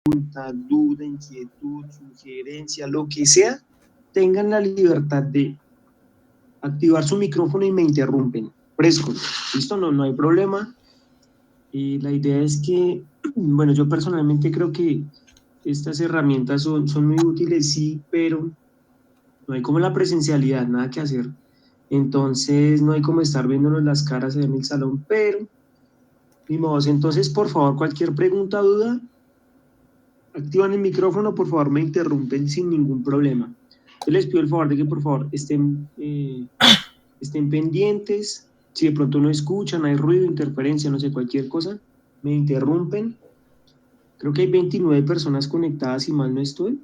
duda, inquietud, sugerencia, lo que sea, tengan la libertad de activar su micrófono y me interrumpen. Fresco, listo, no hay problema. La idea es que, bueno, yo personalmente creo que estas herramientas son muy útiles, sí, pero no hay como la presencialidad, nada que hacer. Entonces, no hay como estar viéndonos las caras en el salón, pero, ni modo. Entonces, por favor, cualquier pregunta, duda, activan el micrófono, por favor, me interrumpen sin ningún problema. Yo les pido el favor de que, por favor, estén pendientes. Si de pronto no escuchan, hay ruido, interferencia, no sé, cualquier cosa, me interrumpen. Creo que hay 29 personas conectadas, si mal no estoy,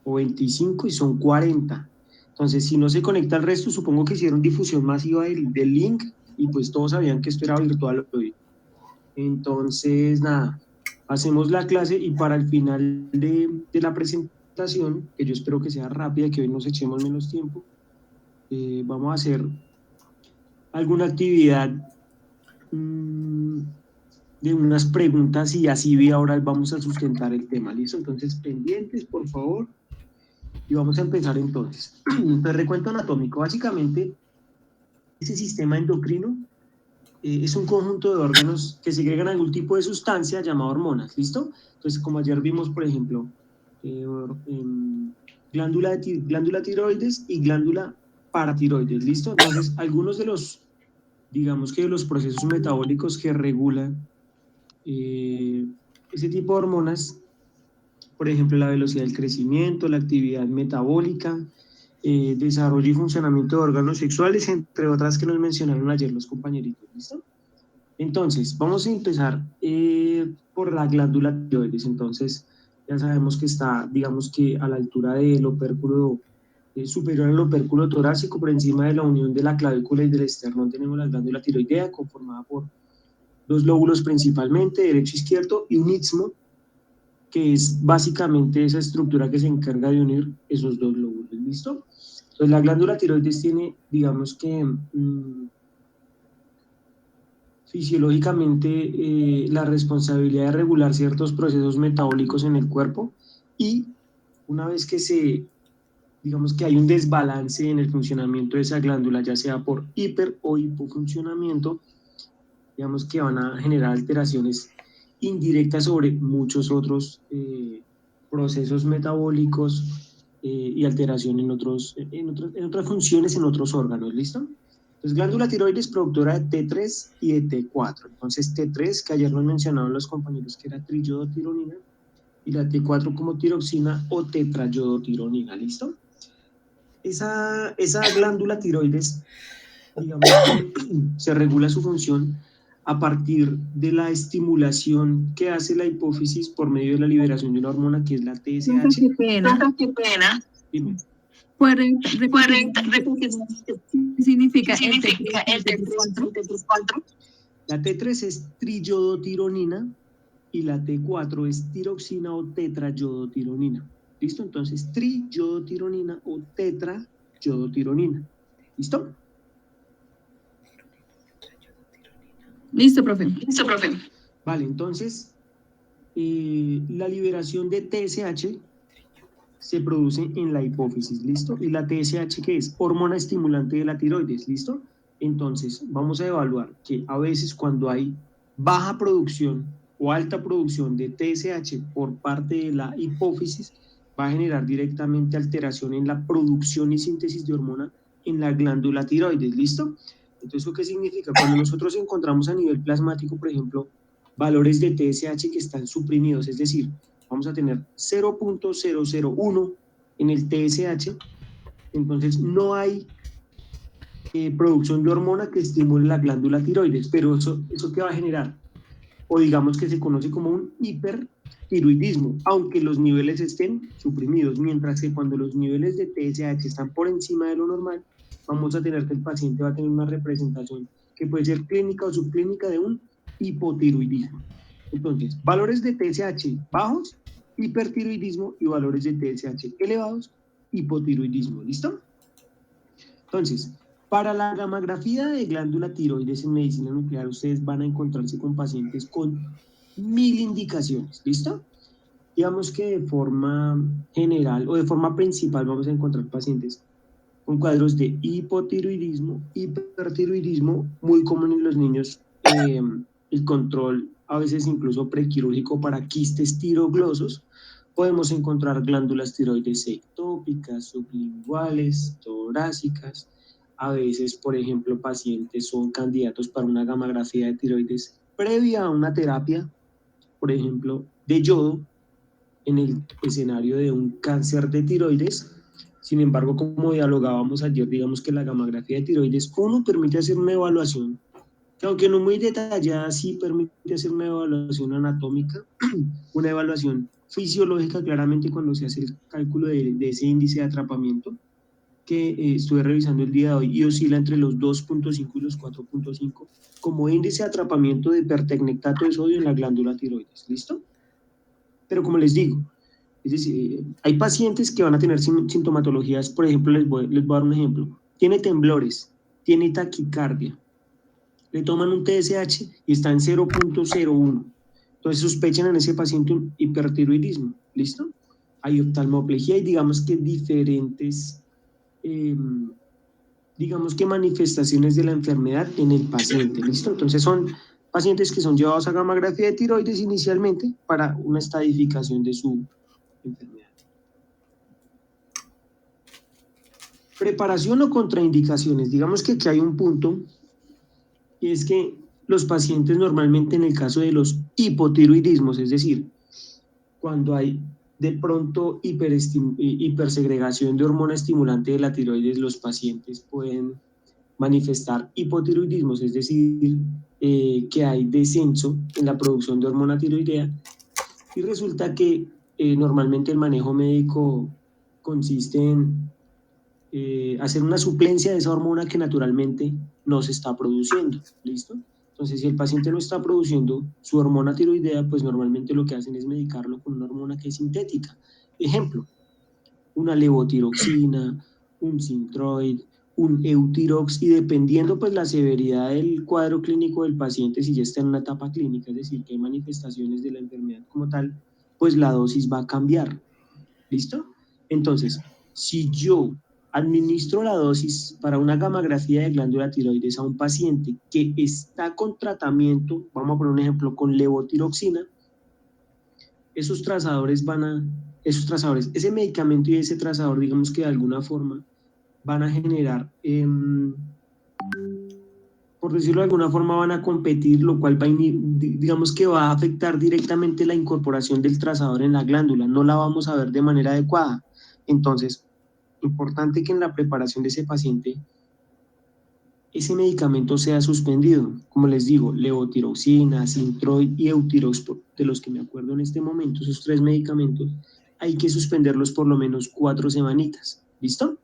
o 25 y son 40. Entonces, si no se conecta el resto, supongo que hicieron difusión masiva del link y pues todos sabían que esto era virtual hoy. Entonces, nada, hacemos la clase y para el final de la presentación, que yo espero que sea rápida, que hoy nos echemos menos tiempo, vamos a hacer alguna actividad de unas preguntas y así vía oral vamos a sustentar el tema, ¿listo? Entonces, pendientes, por favor, y vamos a empezar entonces. Entonces, recuento anatómico, básicamente, ese sistema endocrino es un conjunto de órganos que segregan algún tipo de sustancia llamada hormonas, ¿listo? Entonces, como ayer vimos, por ejemplo, eh, glándula tiroides y glándula paratiroides, ¿listo? Entonces, algunos de los, digamos que de los procesos metabólicos que regulan ese tipo de hormonas, por ejemplo, la velocidad del crecimiento, la actividad metabólica, desarrollo y funcionamiento de órganos sexuales, entre otras que nos mencionaron ayer los compañeritos, ¿listo? Entonces, vamos a empezar por la glándula tiroides. Entonces, ya sabemos que está, digamos que a la altura del opérculo superior al opérculo torácico, por encima de la unión de la clavícula y del esternón, tenemos la glándula tiroidea conformada por dos lóbulos principalmente, derecho e izquierdo, y un istmo, que es básicamente esa estructura que se encarga de unir esos dos lóbulos, ¿listo? Entonces, la glándula tiroides tiene, digamos que, fisiológicamente la responsabilidad de regular ciertos procesos metabólicos en el cuerpo y una vez que digamos que hay un desbalance en el funcionamiento de esa glándula, ya sea por hiper o hipofuncionamiento, digamos que van a generar alteraciones indirectas sobre muchos otros procesos metabólicos y alteración en otras funciones en otros órganos, ¿listo? Entonces, glándula tiroides productora de T3 y de T4. Entonces, T3, que ayer nos mencionaron los compañeros que era triyodotironina, y la T4 como tiroxina o tetrayodotironina, ¿listo? Esa glándula tiroides, digamos que se regula su función a partir de la estimulación que hace la hipófisis por medio de la liberación de una hormona que es la Profe, TSH. qué pena. Qué pena. Dime. ¿Puede repetir qué significa ¿Qué el significa T3 y el el T3 y T4? el T4? La T3 es triyodotironina y la T4 es tiroxina o tetrayodotironina. ¿Listo? Entonces, triyodotironina o tetrayodotironina. ¿Listo? Listo, profe. Listo, profe. Vale, entonces, la liberación de TSH se produce en la hipófisis, ¿listo? Y la TSH, ¿qué es? Hormona estimulante de la tiroides, ¿listo? Entonces, vamos a evaluar que a veces cuando hay baja producción o alta producción de TSH por parte de la hipófisis, va a generar directamente alteración en la producción y síntesis de hormona en la glándula tiroides, ¿listo? Entonces, ¿eso qué significa? Cuando nosotros encontramos a nivel plasmático, por ejemplo, valores de TSH que están suprimidos, es decir, vamos a tener 0.001 en el TSH, entonces no hay producción de hormona que estimule la glándula tiroides, pero eso ¿qué va a generar? O digamos que se conoce como un hipertiroidismo, aunque los niveles estén suprimidos, mientras que cuando los niveles de TSH están por encima de lo normal, vamos a tener que el paciente va a tener una representación que puede ser clínica o subclínica de un hipotiroidismo. Entonces, valores de TSH bajos, hipertiroidismo, y valores de TSH elevados, hipotiroidismo. ¿Listo? Entonces, para la gamografía de glándula tiroides en medicina nuclear, ustedes van a encontrarse con pacientes con 1000 indicaciones. ¿Listo? Digamos que de forma general o de forma principal vamos a encontrar pacientes con cuadros de hipotiroidismo, hipertiroidismo, muy común en los niños, el control a veces incluso prequirúrgico para quistes tiroglosos. Podemos encontrar glándulas tiroides ectópicas, sublinguales, torácicas. A veces, por ejemplo, pacientes son candidatos para una gamografía de tiroides previa a una terapia, por ejemplo, de yodo en el escenario de un cáncer de tiroides. Sin embargo, como dialogábamos ayer, digamos que la gamografía de tiroides, uno, permite hacer una evaluación, que aunque no muy detallada, sí permite hacer una evaluación anatómica, una evaluación fisiológica claramente cuando se hace el cálculo de ese índice de atrapamiento que estuve revisando el día de hoy y oscila entre los 2.5 y los 4.5 como índice de atrapamiento de pertecnectato de sodio en la glándula tiroides. ¿Listo? Pero como les digo, es decir, hay pacientes que van a tener sintomatologías, por ejemplo, les voy a dar un ejemplo. Tiene temblores, tiene taquicardia, le toman un TSH y está en 0.01. Entonces sospechan en ese paciente un hipertiroidismo. ¿Listo? Hay oftalmoplegia y digamos que diferentes, eh, digamos que manifestaciones de la enfermedad en el paciente. ¿Listo? Entonces son pacientes que son llevados a gamografía de tiroides inicialmente para una estadificación de su enfermedad. Preparación o contraindicaciones. Digamos que aquí hay un punto, y es que los pacientes normalmente en el caso de los hipotiroidismos, es decir, cuando hay de pronto hipersegregación de hormona estimulante de la tiroides, los pacientes pueden manifestar hipotiroidismos, es decir, que hay descenso en la producción de hormona tiroidea, y resulta que normalmente el manejo médico consiste en hacer una suplencia de esa hormona que naturalmente no se está produciendo. ¿Listo? Entonces, si el paciente no está produciendo su hormona tiroidea, pues normalmente lo que hacen es medicarlo con una hormona que es sintética. Ejemplo, una levotiroxina, un Synthroid, un Eutirox, y dependiendo pues la severidad del cuadro clínico del paciente, si ya está en una etapa clínica, es decir, que hay manifestaciones de la enfermedad como tal, pues la dosis va a cambiar. ¿Listo? Entonces, si yo administro la dosis para una gamografía de glándula tiroides a un paciente que está con tratamiento, vamos a poner un ejemplo, con levotiroxina, esos trazadores, ese medicamento y ese trazador, digamos que de alguna forma van a generar, por decirlo de alguna forma, van a competir, lo cual va a, digamos que va a afectar directamente la incorporación del trazador en la glándula, no la vamos a ver de manera adecuada. Entonces, importante que en la preparación de ese paciente ese medicamento sea suspendido. Como les digo, levotiroxina, Synthroid y Eutirox, de los que me acuerdo en este momento, esos tres medicamentos, hay que suspenderlos por lo menos 4 semanitas. ¿Listo?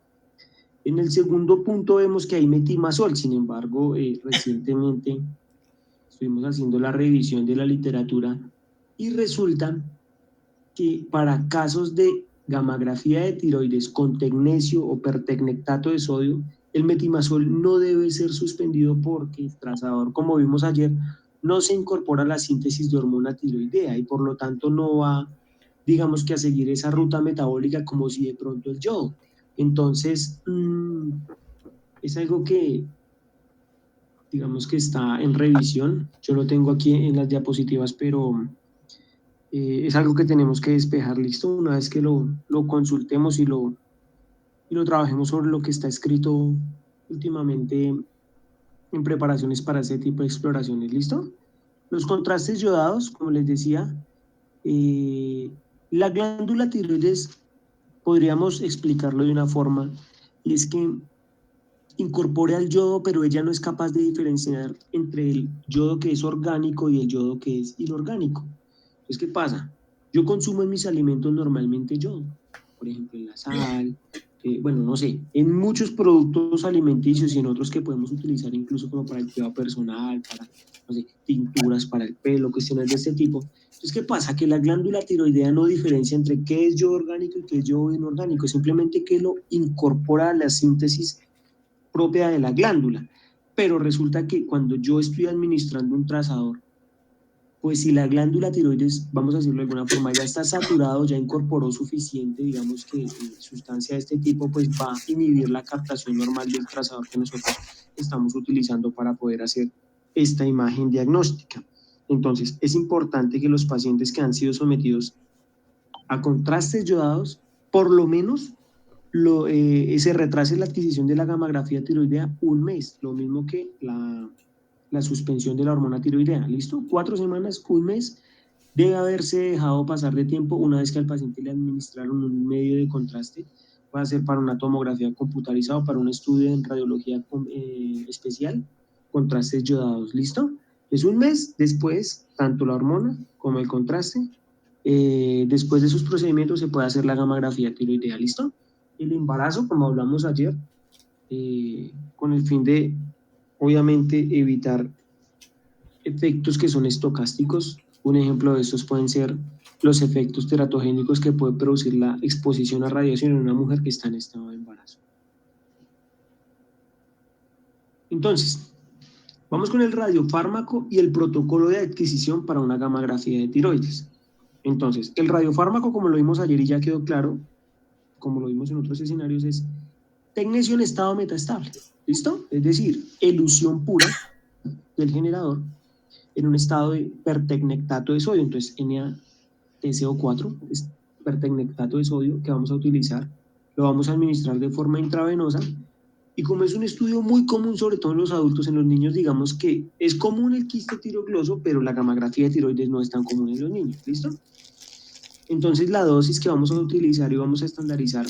En el segundo punto vemos que hay metimazol, sin embargo, recientemente estuvimos haciendo la revisión de la literatura y resulta que para casos de gamografía de tiroides con tecnesio o pertecnectato de sodio, el metimazol no debe ser suspendido porque el trazador, como vimos ayer, no se incorpora a la síntesis de hormona tiroidea y por lo tanto no va, digamos que a seguir esa ruta metabólica como si de pronto el yodo. Entonces, es algo que digamos que está en revisión. Yo lo tengo aquí en las diapositivas, pero es algo que tenemos que despejar, listo, una vez que lo consultemos y lo trabajemos sobre lo que está escrito últimamente en preparaciones para ese tipo de exploraciones, listo. Los contrastes yodados, como les decía, eh, la glándula tiroides podríamos explicarlo de una forma, y es que incorpora el yodo, pero ella no es capaz de diferenciar entre el yodo que es orgánico y el yodo que es inorgánico. Entonces, ¿qué pasa? Yo consumo en mis alimentos normalmente yodo, por ejemplo, en la sal, bueno, no sé, en muchos productos alimenticios y en otros que podemos utilizar incluso como para el cuidado personal, para, no sé, tinturas para el pelo, cuestiones de este tipo. Entonces, ¿qué pasa? Que la glándula tiroidea no diferencia entre qué es yodo orgánico y qué es yodo inorgánico, simplemente que lo incorpora a la síntesis propia de la glándula. Pero resulta que cuando yo estoy administrando un trazador pues si la glándula tiroides, vamos a decirlo de alguna forma, ya está saturado, ya incorporó suficiente, digamos que sustancia de este tipo, pues va a inhibir la captación normal del trazador que nosotros estamos utilizando para poder hacer esta imagen diagnóstica. Entonces, es importante que los pacientes que han sido sometidos a contrastes yodados, por lo menos se retrase la adquisición de la gamografía tiroidea un mes, lo mismo que la suspensión de la hormona tiroidea. ¿Listo? 4 semanas, un mes, debe haberse dejado pasar de tiempo una vez que al paciente le administraron un medio de contraste, puede ser para una tomografía computarizada o para un estudio en radiología especial, contrastes yodados. ¿Listo? Es un mes después, tanto la hormona como el contraste, después de esos procedimientos se puede hacer la gamografía tiroidea. ¿Listo? El embarazo, como hablamos ayer, con el fin de, obviamente, evitar efectos que son estocásticos. Un ejemplo de estos pueden ser los efectos teratogénicos que puede producir la exposición a radiación en una mujer que está en estado de embarazo. Entonces, vamos con el radiofármaco y el protocolo de adquisición para una gamografía de tiroides. Entonces, el radiofármaco, como lo vimos ayer y ya quedó claro, como lo vimos en otros escenarios, es tecnesio en estado metastable. ¿Listo? Es decir, elusión pura del generador en un estado de pertecnectato de sodio. Entonces, NaTCO4 es pertecnectato de sodio que vamos a utilizar. Lo vamos a administrar de forma intravenosa. Y como es un estudio muy común, sobre todo en los adultos, en los niños, digamos que es común el quiste tirogloso, pero la gamografía de tiroides no es tan común en los niños. ¿Listo? Entonces, la dosis que vamos a utilizar y vamos a estandarizar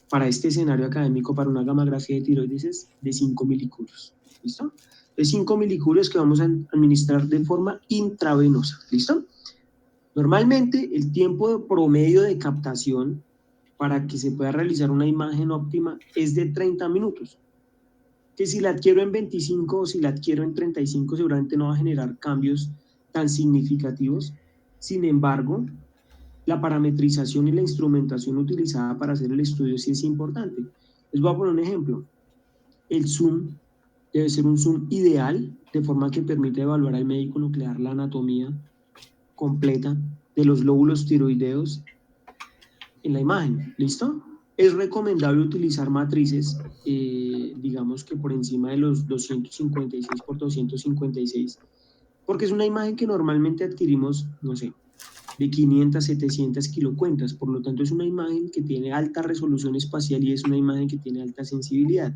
para este escenario académico para una gamografía de tiroides es de 5 milicuros. ¿Listo? De 5 milicuros que vamos a administrar de forma intravenosa. ¿Listo? Normalmente, el tiempo promedio de captación para que se pueda realizar una imagen óptima es de 30 minutos. Que si la adquiero en 25 o si la adquiero en 35 seguramente no va a generar cambios tan significativos. Sin embargo, la parametrización y la instrumentación utilizada para hacer el estudio sí es importante. Les voy a poner un ejemplo. El zoom debe ser un zoom ideal, de forma que permite evaluar al médico nuclear la anatomía completa de los lóbulos tiroideos en la imagen. ¿Listo? Es recomendable utilizar matrices, digamos que por encima de los 256 por 256, porque es una imagen que normalmente adquirimos, no sé, de 500 a 700 kilocuentas, por lo tanto es una imagen que tiene alta resolución espacial y es una imagen que tiene alta sensibilidad.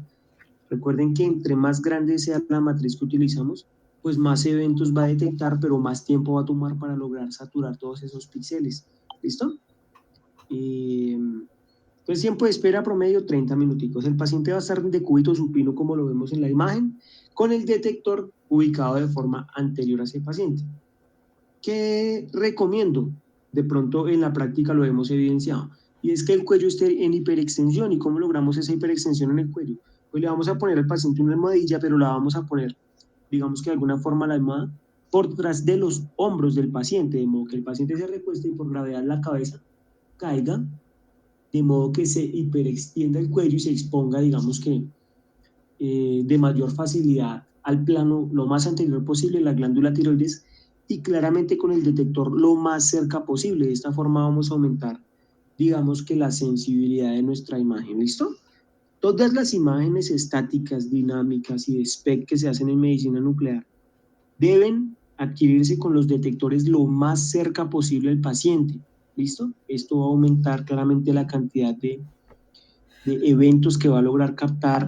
Recuerden que entre más grande sea la matriz que utilizamos, pues más eventos va a detectar, pero más tiempo va a tomar para lograr saturar todos esos píxeles. ¿Listo? Entonces, tiempo de espera promedio 30 minuticos. El paciente va a estar de cúbito supino, como lo vemos en la imagen, con el detector ubicado de forma anterior a ese paciente. ¿Qué recomiendo? De pronto en la práctica lo hemos evidenciado, y es que el cuello esté en hiperextensión. ¿Y cómo logramos esa hiperextensión en el cuello? Pues le vamos a poner al paciente una almohadilla, pero la vamos a poner, digamos que de alguna forma la almohada, por detrás de los hombros del paciente, de modo que el paciente se recueste y por gravedad la cabeza caiga, de modo que se hiperextienda el cuello y se exponga, digamos que de mayor facilidad al plano lo más anterior posible, la glándula tiroides, y claramente con el detector lo más cerca posible. De esta forma vamos a aumentar, digamos que la sensibilidad de nuestra imagen. ¿Listo? Todas las imágenes estáticas, dinámicas y de SPECT que se hacen en medicina nuclear deben adquirirse con los detectores lo más cerca posible al paciente. ¿Listo? Esto va a aumentar claramente la cantidad de eventos que va a lograr captar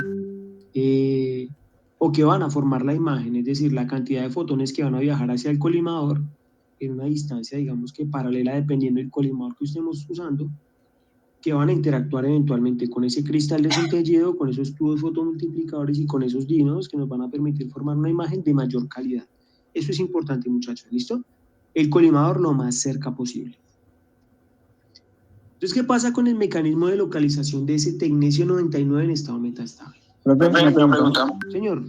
o que van a formar la imagen, es decir, la cantidad de fotones que van a viajar hacia el colimador en una distancia, digamos que paralela, dependiendo del colimador que estemos usando, que van a interactuar eventualmente con ese cristal de centelledo, con esos tubos fotomultiplicadores y con esos dínodos que nos van a permitir formar una imagen de mayor calidad. Eso es importante, muchachos, ¿listo? El colimador lo más cerca posible. Entonces, ¿qué pasa con el mecanismo de localización de ese tecnesio 99 en estado metastable? Profe, una pregunta. Señor.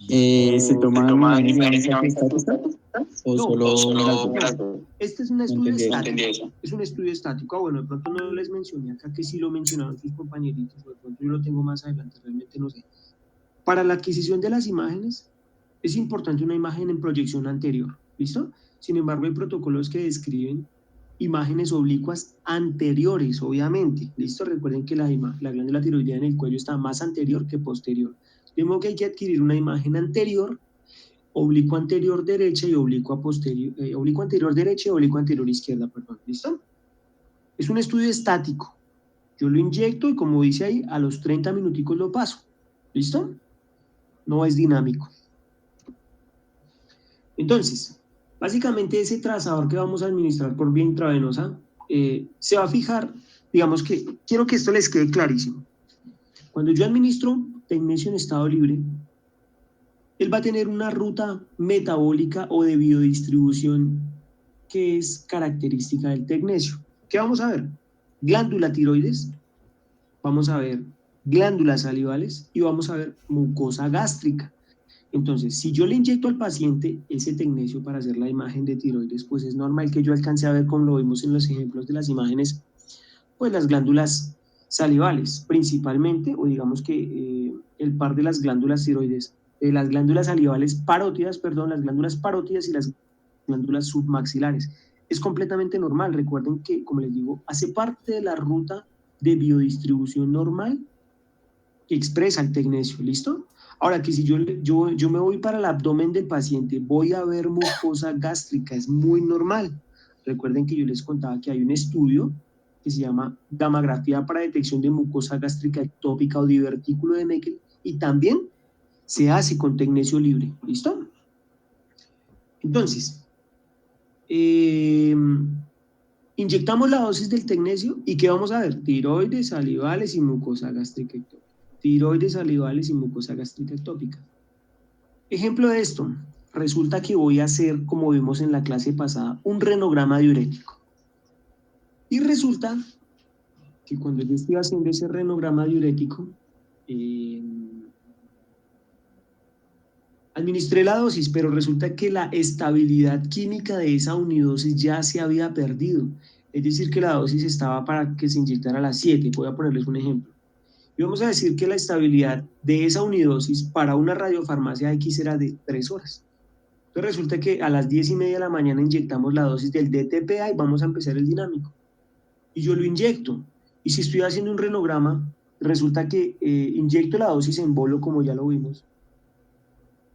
¿Se toman imágenes dinámicas y estáticas o No, solo las no. dos? Este es un No estudio entendí estático. eso. Es un estudio estático. Ah, bueno, de pronto no les mencioné acá que sí lo mencionaron sus compañeritos, o de pronto yo lo tengo más adelante, realmente no sé. Para la adquisición de las imágenes es importante una imagen en proyección anterior. ¿listo? Sin embargo, hay protocolos que describen imágenes oblicuas anteriores, obviamente, ¿listo? Recuerden que la glándula tiroidea en el cuello está más anterior que posterior. De modo que hay que adquirir una imagen anterior, oblicuo anterior derecha y oblicuo anterior derecha y oblicuo anterior izquierda, perdón, ¿listo? Es un estudio estático. Yo lo inyecto y como dice ahí, a los 30 minuticos lo paso, ¿listo? No es dinámico. Entonces, básicamente ese trazador que vamos a administrar por vía intravenosa se va a fijar, digamos que, quiero que esto les quede clarísimo. Cuando yo administro tecnesio en estado libre, él va a tener una ruta metabólica o de biodistribución que es característica del tecnesio. ¿Qué vamos a ver? Glándula tiroides, vamos a ver glándulas salivales y vamos a ver mucosa gástrica. Entonces, si yo le inyecto al paciente ese tecnesio para hacer la imagen de tiroides, pues es normal que yo alcance a ver, como lo vimos en los ejemplos de las imágenes, pues las glándulas salivales principalmente, o digamos que el par de las glándulas tiroides, las glándulas salivales parótidas, perdón, las glándulas parótidas y las glándulas submaxilares. Es completamente normal, recuerden que, como les digo, hace parte de la ruta de biodistribución normal que expresa el tecnesio, ¿listo? Ahora que si yo me voy para el abdomen del paciente, voy a ver mucosa gástrica, es muy normal. Recuerden que yo les contaba que hay un estudio que se llama gammagrafía para detección de mucosa gástrica ectópica o divertículo de Meckel y también se hace con tecnesio libre, ¿listo? Entonces, inyectamos la dosis del tecnesio y ¿qué vamos a ver? Tiroides, salivales y mucosa gástrica ectópica. Tiroides, salivales y mucosa gástrica ectópica. Ejemplo de esto, resulta que voy a hacer, como vimos en la clase pasada, un renograma diurético. Y resulta que cuando yo estoy haciendo ese renograma diurético, administré la dosis, pero resulta que la estabilidad química de esa unidosis ya se había perdido. Es decir, que la dosis estaba para que se inyectara a las 7. Voy a ponerles un ejemplo. Y vamos a decir que la estabilidad de esa unidosis para una radiofarmacia X era de 3 horas. Entonces resulta que a las 10:30 de la mañana inyectamos la dosis del DTPA y vamos a empezar el dinámico. Y yo lo inyecto. Y si estoy haciendo un renograma, resulta que inyecto la dosis en bolo, como ya lo vimos.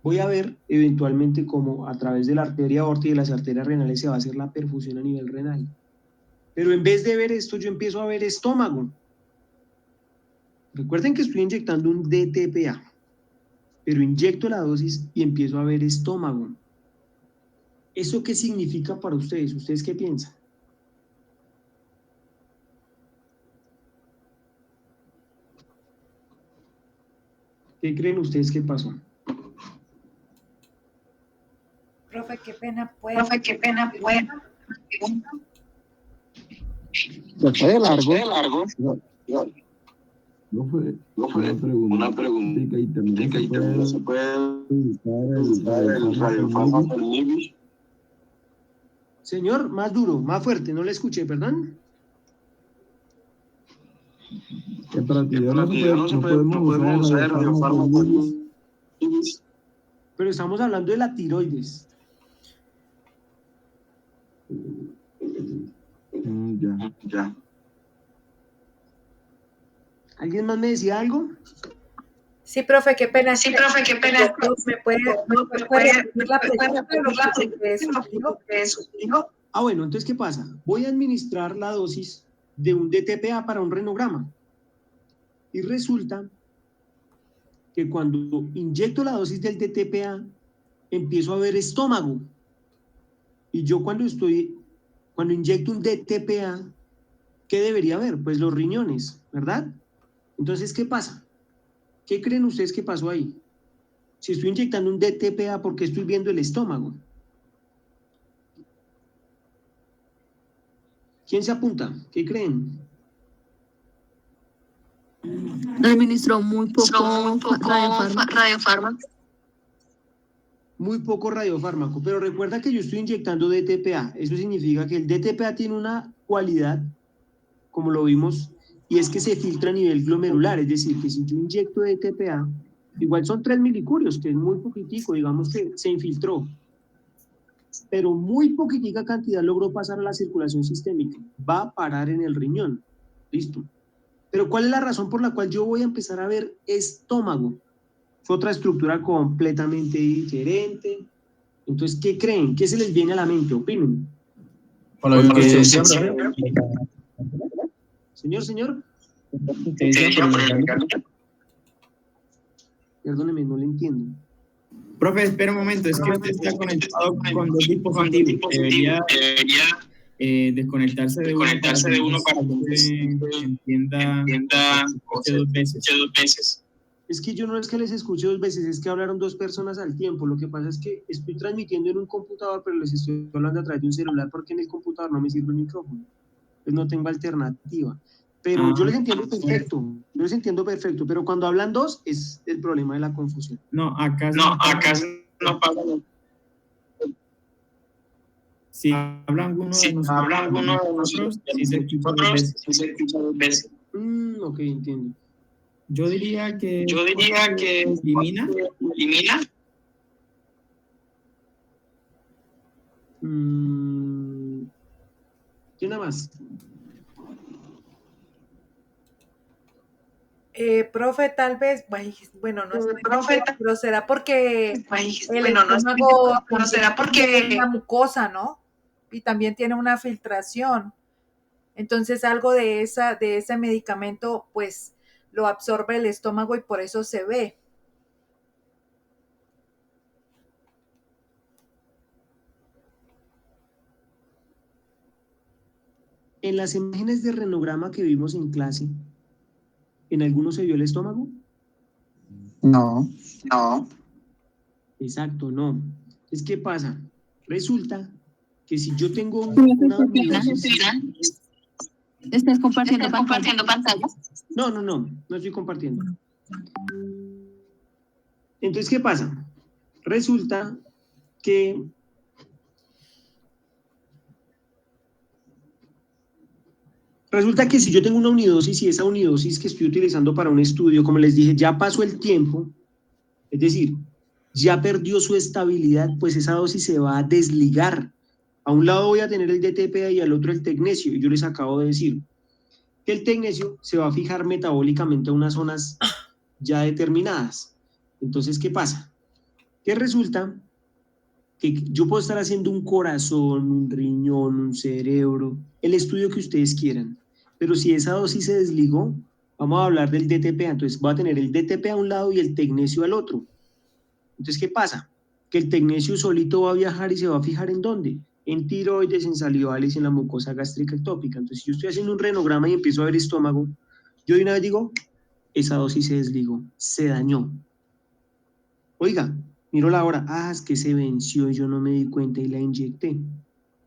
Voy a ver eventualmente cómo a través de la arteria aorta y de las arterias renales se va a hacer la perfusión a nivel renal. Pero en vez de ver esto, yo empiezo a ver estómago. Recuerden que estoy inyectando un DTPA, pero inyecto la dosis y empiezo a ver estómago. ¿Eso qué significa para ustedes? ¿Ustedes qué piensan? ¿Qué creen ustedes que pasó? Profe, qué pena, ¿puede? ¿Se fue largo? No fue una pregunta y también se puede usar el radiofármaco NIBIS. Señor, más duro, más fuerte, no le escuché, perdón. Que para actividad no podemos usar el radiofármaco NIBIS. Pero estamos hablando de la tiroides. Ya. ¿Alguien más me decía algo? Sí, profe, qué pena. ¿Me puede repetir la pregunta? Lo que dijo? Ah, bueno, entonces, ¿qué pasa? Voy a administrar la dosis de un DTPA para un renograma. Y resulta que cuando inyecto la dosis del DTPA, empiezo a ver estómago. Y yo cuando inyecto un DTPA, ¿qué debería ver? Pues los riñones, ¿verdad? Entonces, ¿qué pasa? ¿Qué creen ustedes que pasó ahí? Si estoy inyectando un DTPA, ¿por qué estoy viendo el estómago? ¿Quién se apunta? ¿Qué creen? Administró muy poco radiofármaco. Muy poco radiofármaco, pero recuerda que yo estoy inyectando DTPA. Eso significa que el DTPA tiene una cualidad, como lo vimos, y es que se filtra a nivel glomerular. Es decir, que si yo inyecto DTPA, igual son 3 milicurios, que es muy poquitico, digamos que se infiltró. pero muy poquitica cantidad logró pasar a la circulación sistémica. Va a parar en el riñón. Listo. Pero ¿cuál es la razón por la cual yo voy a empezar a ver estómago? Es otra estructura completamente diferente. Entonces, ¿qué creen? ¿Qué se les viene a la mente? Opinen. Por lo que decía, Señor. te decía por el regalo. Perdóneme, no le entiendo. Profe, espera un momento, es que usted está conectado con dos dispositivos. Debería desconectarse de uno para que se entienda dos veces. Es que yo no es que les escuche dos veces, es que hablaron dos personas al tiempo. Lo que pasa es que estoy transmitiendo en un computador, pero les estoy hablando a través de un celular porque en el computador no me sirve el micrófono. Pues no tengo alternativa. Pero yo les entiendo perfecto, pero cuando hablan dos es el problema de la confusión. No, acá no pasa. Si hablan uno de nosotros, sí se escucha dos veces. Ok, entiendo. Yo diría que elimina. ¿Quién nada más? Profe, tal vez, bueno, no sé, Profe, pero será porque bueno, no estómago pero será porque tiene una mucosa, ¿no? Y también tiene una filtración. Entonces algo de ese medicamento, pues, lo absorbe el estómago y por eso se ve. En las imágenes de renograma que vimos en clase, ¿en alguno se vio el estómago? No. Exacto, no. Es que pasa, resulta que si yo tengo una... ¿Estás compartiendo pantalla? No estoy compartiendo. Entonces, ¿qué pasa? Resulta que si yo tengo una unidosis y esa unidosis que estoy utilizando para un estudio, como les dije, ya pasó el tiempo, es decir, ya perdió su estabilidad, pues esa dosis se va a desligar. A un lado voy a tener el DTPA y al otro el tecnesio, y yo les acabo de decir que el tecnesio se va a fijar metabólicamente a unas zonas ya determinadas. Entonces, ¿qué pasa? Que resulta que yo puedo estar haciendo un corazón, un riñón, un cerebro, el estudio que ustedes quieran, pero si esa dosis se desligó, vamos a hablar del DTPA, entonces voy a tener el DTPA a un lado y el tecnesio al otro. Entonces, ¿qué pasa? Que el tecnesio solito va a viajar y se va a fijar ¿en dónde? En tiroides, en salivales, en la mucosa gástrica ectópica. Entonces, si yo estoy haciendo un renograma y empiezo a ver estómago, yo de una vez digo, esa dosis se desligó, se dañó. Oiga, miro la hora, es que se venció y yo no me di cuenta y la inyecté.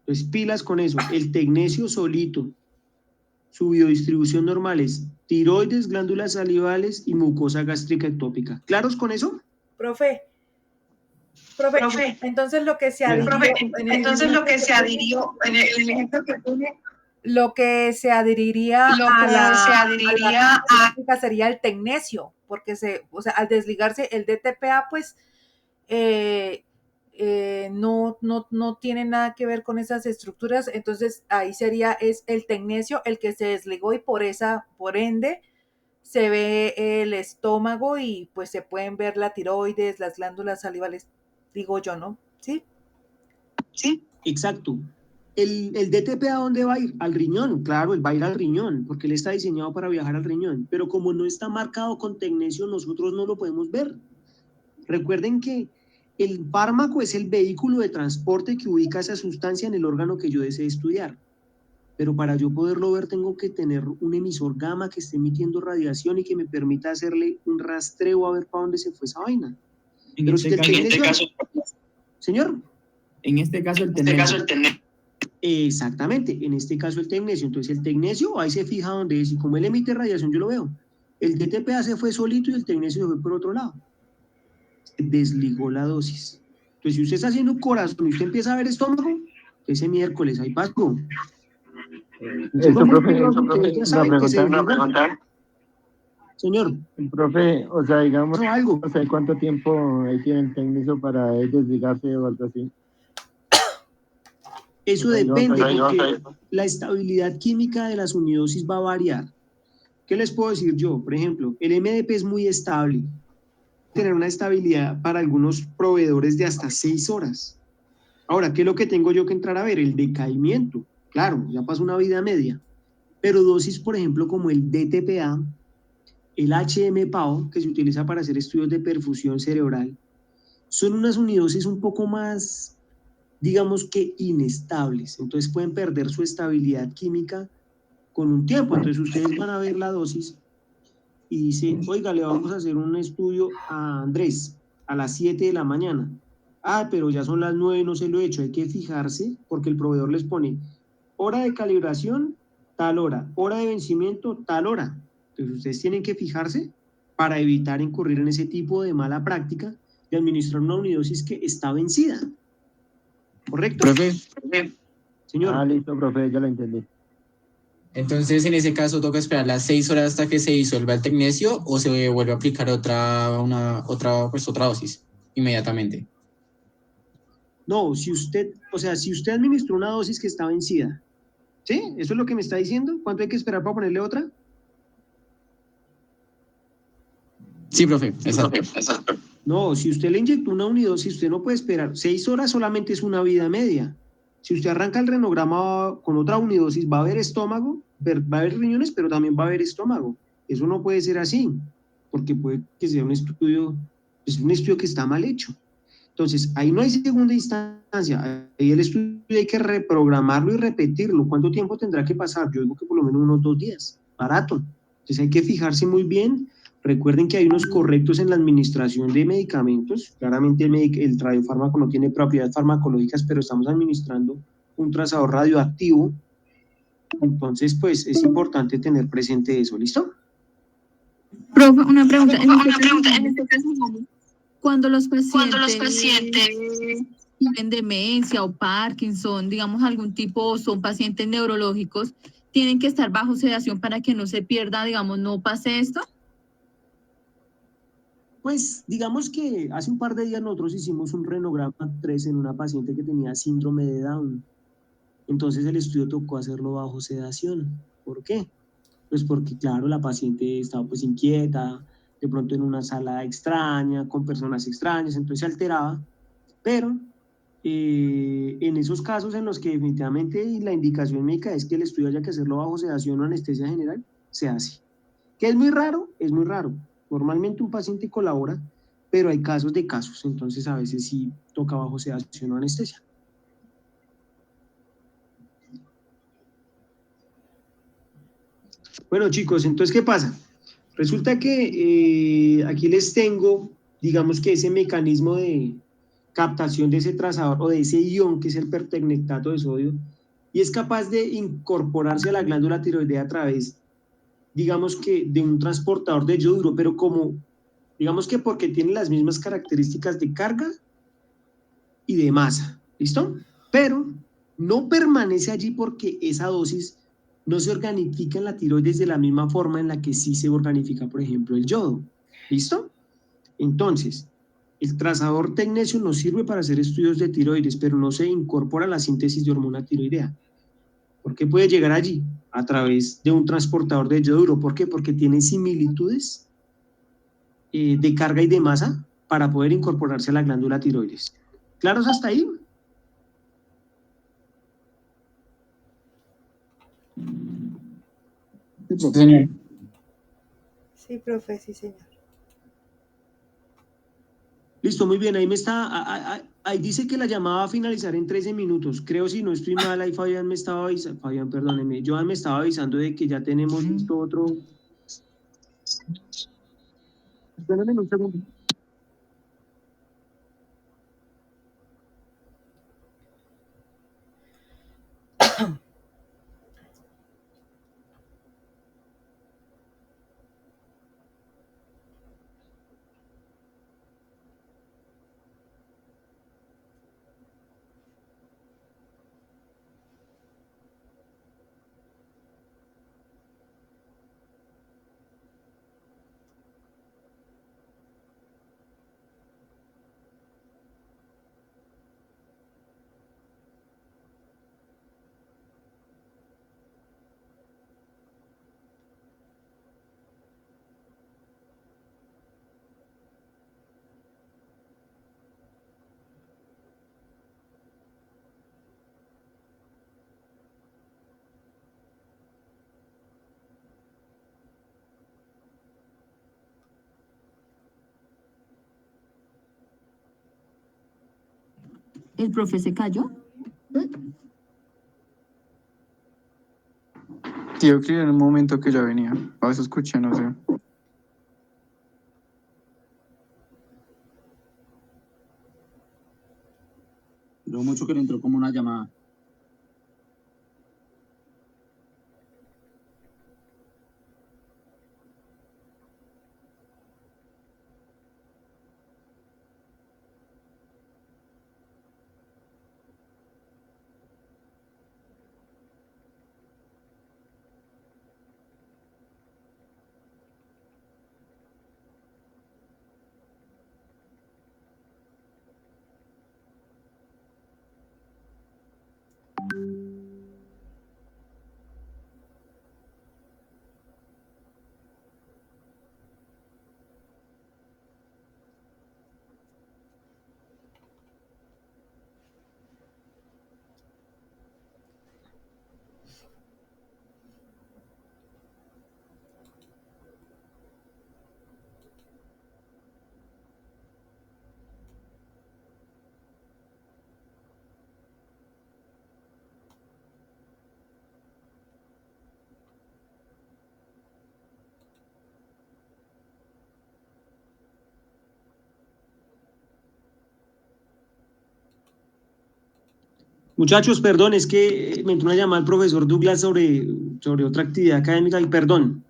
Entonces, pilas con eso. El tecnesio solito, su biodistribución normal es tiroides, glándulas salivales y mucosa gástrica ectópica. ¿Claros con eso? Profe, entonces lo que se adhirió en el ejemplo que pone, lo que se adheriría a la sería el tecnesio, porque al desligarse el DTPA, pues no tiene nada que ver con esas estructuras, entonces ahí es el tecnesio el que se desligó y por ende se ve el estómago y pues se pueden ver la tiroides, las glándulas salivales, digo yo, ¿no? ¿Sí? Sí. Exacto. ¿El DTP a dónde va a ir? Al riñón, claro, él va a ir al riñón, porque él está diseñado para viajar al riñón, pero como no está marcado con tecnesio, nosotros no lo podemos ver. Recuerden que el fármaco es el vehículo de transporte que ubica esa sustancia en el órgano que yo desee estudiar. Pero para yo poderlo ver tengo que tener un emisor gamma que esté emitiendo radiación y que me permita hacerle un rastreo a ver para dónde se fue esa vaina. En este caso, señor. En este caso el tecnesio. Exactamente, en este caso el tecnesio. Entonces el tecnesio ahí se fija donde es y como él emite radiación yo lo veo. El DTPA se fue solito y el tecnesio se fue por otro lado. Se desligó la dosis. Entonces si usted está haciendo un corazón y usted empieza a ver estómago, ese miércoles ahí pasó. Eso, profe, una pregunta. Señor. Profe, o sea, digamos, no sé cuánto tiempo tiene el tecnesio para desligarse o algo así. Eso Profe, yo depende acá- porque la estabilidad química de las unidosis va a variar. ¿Qué les puedo decir yo? Por ejemplo, el MDP es muy estable. Tener una estabilidad para algunos proveedores de hasta 6 horas. Ahora, ¿qué es lo que tengo yo que entrar a ver? El decaimiento. Claro, ya pasó una vida media. Pero dosis, por ejemplo, como el DTPA, el HMPAO, que se utiliza para hacer estudios de perfusión cerebral, son unas unidosis un poco más, digamos que inestables. Entonces pueden perder su estabilidad química con un tiempo. Entonces ustedes van a ver la dosis y dice, oiga, le vamos a hacer un estudio a Andrés a las 7 de la mañana. Ah, pero ya son las 9, no se lo he hecho. Hay que fijarse porque el proveedor les pone hora de calibración, tal hora de vencimiento, tal hora. Entonces ustedes tienen que fijarse para evitar incurrir en ese tipo de mala práctica de administrar una unidosis que está vencida. ¿Correcto? Profe, Señor. listo, profe, ya lo entendí. entonces en ese caso toca esperar las 6 horas hasta que se disuelva el tecnesio o se vuelve a aplicar otra dosis inmediatamente. No, si usted, o sea, si usted administró una dosis que está vencida, ¿sí? ¿Eso es lo que me está diciendo? ¿Cuánto hay que esperar para ponerle otra? Sí, profe, exacto. No, si usted le inyectó una unidosis, usted no puede esperar. 6 horas solamente es una vida media. Si usted arranca el renograma con otra unidosis, va a haber estómago, va a haber riñones, pero también va a haber estómago. Eso no puede ser así, porque puede que sea un estudio, es un estudio que está mal hecho. Entonces, ahí no hay segunda instancia, ahí el estudio hay que reprogramarlo y repetirlo. ¿Cuánto tiempo tendrá que pasar? Yo digo que por lo menos unos 2 días, barato. Entonces hay que fijarse muy bien. Recuerden que hay unos correctos en la administración de medicamentos. Claramente el radiofármaco no tiene propiedades farmacológicas, pero estamos administrando un trazador radioactivo. Entonces, pues es importante tener presente eso, ¿listo? Profe, una pregunta. En este caso, Cuando los cuando los pacientes pacientes tienen demencia o Parkinson, digamos algún tipo, o son pacientes neurológicos, tienen que estar bajo sedación para que no se pierda, digamos, no pase esto. Pues digamos que hace un par de días nosotros hicimos un renograma 3 en una paciente que tenía síndrome de Down. Entonces el estudio tocó hacerlo bajo sedación. ¿Por qué? Pues porque, claro, la paciente estaba pues inquieta, de pronto en una sala extraña, con personas extrañas, entonces se alteraba, pero en esos casos en los que definitivamente la indicación médica es que el estudio haya que hacerlo bajo sedación o anestesia general, se hace. ¿Que es muy raro? Es muy raro. Normalmente un paciente colabora, pero hay casos de casos, entonces a veces sí toca bajo sedación o anestesia. Bueno, chicos, entonces, ¿qué pasa? Resulta que aquí les tengo, digamos que ese mecanismo de captación de ese trazador o de ese ion que es el pertecnetato de sodio y es capaz de incorporarse a la glándula tiroidea a través, digamos que, de un transportador de yoduro, pero como, digamos que porque tiene las mismas características de carga y de masa, ¿listo? Pero no permanece allí porque esa dosis no se organifica en la tiroides de la misma forma en la que sí se organifica, por ejemplo, el yodo. ¿Listo? Entonces, el trazador tecnesio nos sirve para hacer estudios de tiroides, pero no se incorpora a la síntesis de hormona tiroidea. ¿Por qué puede llegar allí? A través de un transportador de yoduro. ¿Por qué? Porque tiene similitudes de carga y de masa para poder incorporarse a la glándula tiroides. ¿Claros hasta ahí? Sí, Sí, profe. señor. Sí, profe, sí, señor. Listo, muy bien. Ahí me está, ahí dice que la llamada va a finalizar en 13 minutos. Creo, si no estoy mal, ahí Fabián me estaba avisando, Fabián, perdóneme, Joan me estaba avisando de que ya tenemos listo otro. Espérenme un segundo. ¿El profe se cayó? Tío, que en un momento que ya venía. A veces escuché, no sé. Duró mucho que le entró como una llamada. Muchachos, perdón, es que me entró una llamada al profesor Douglas sobre otra actividad académica y perdón.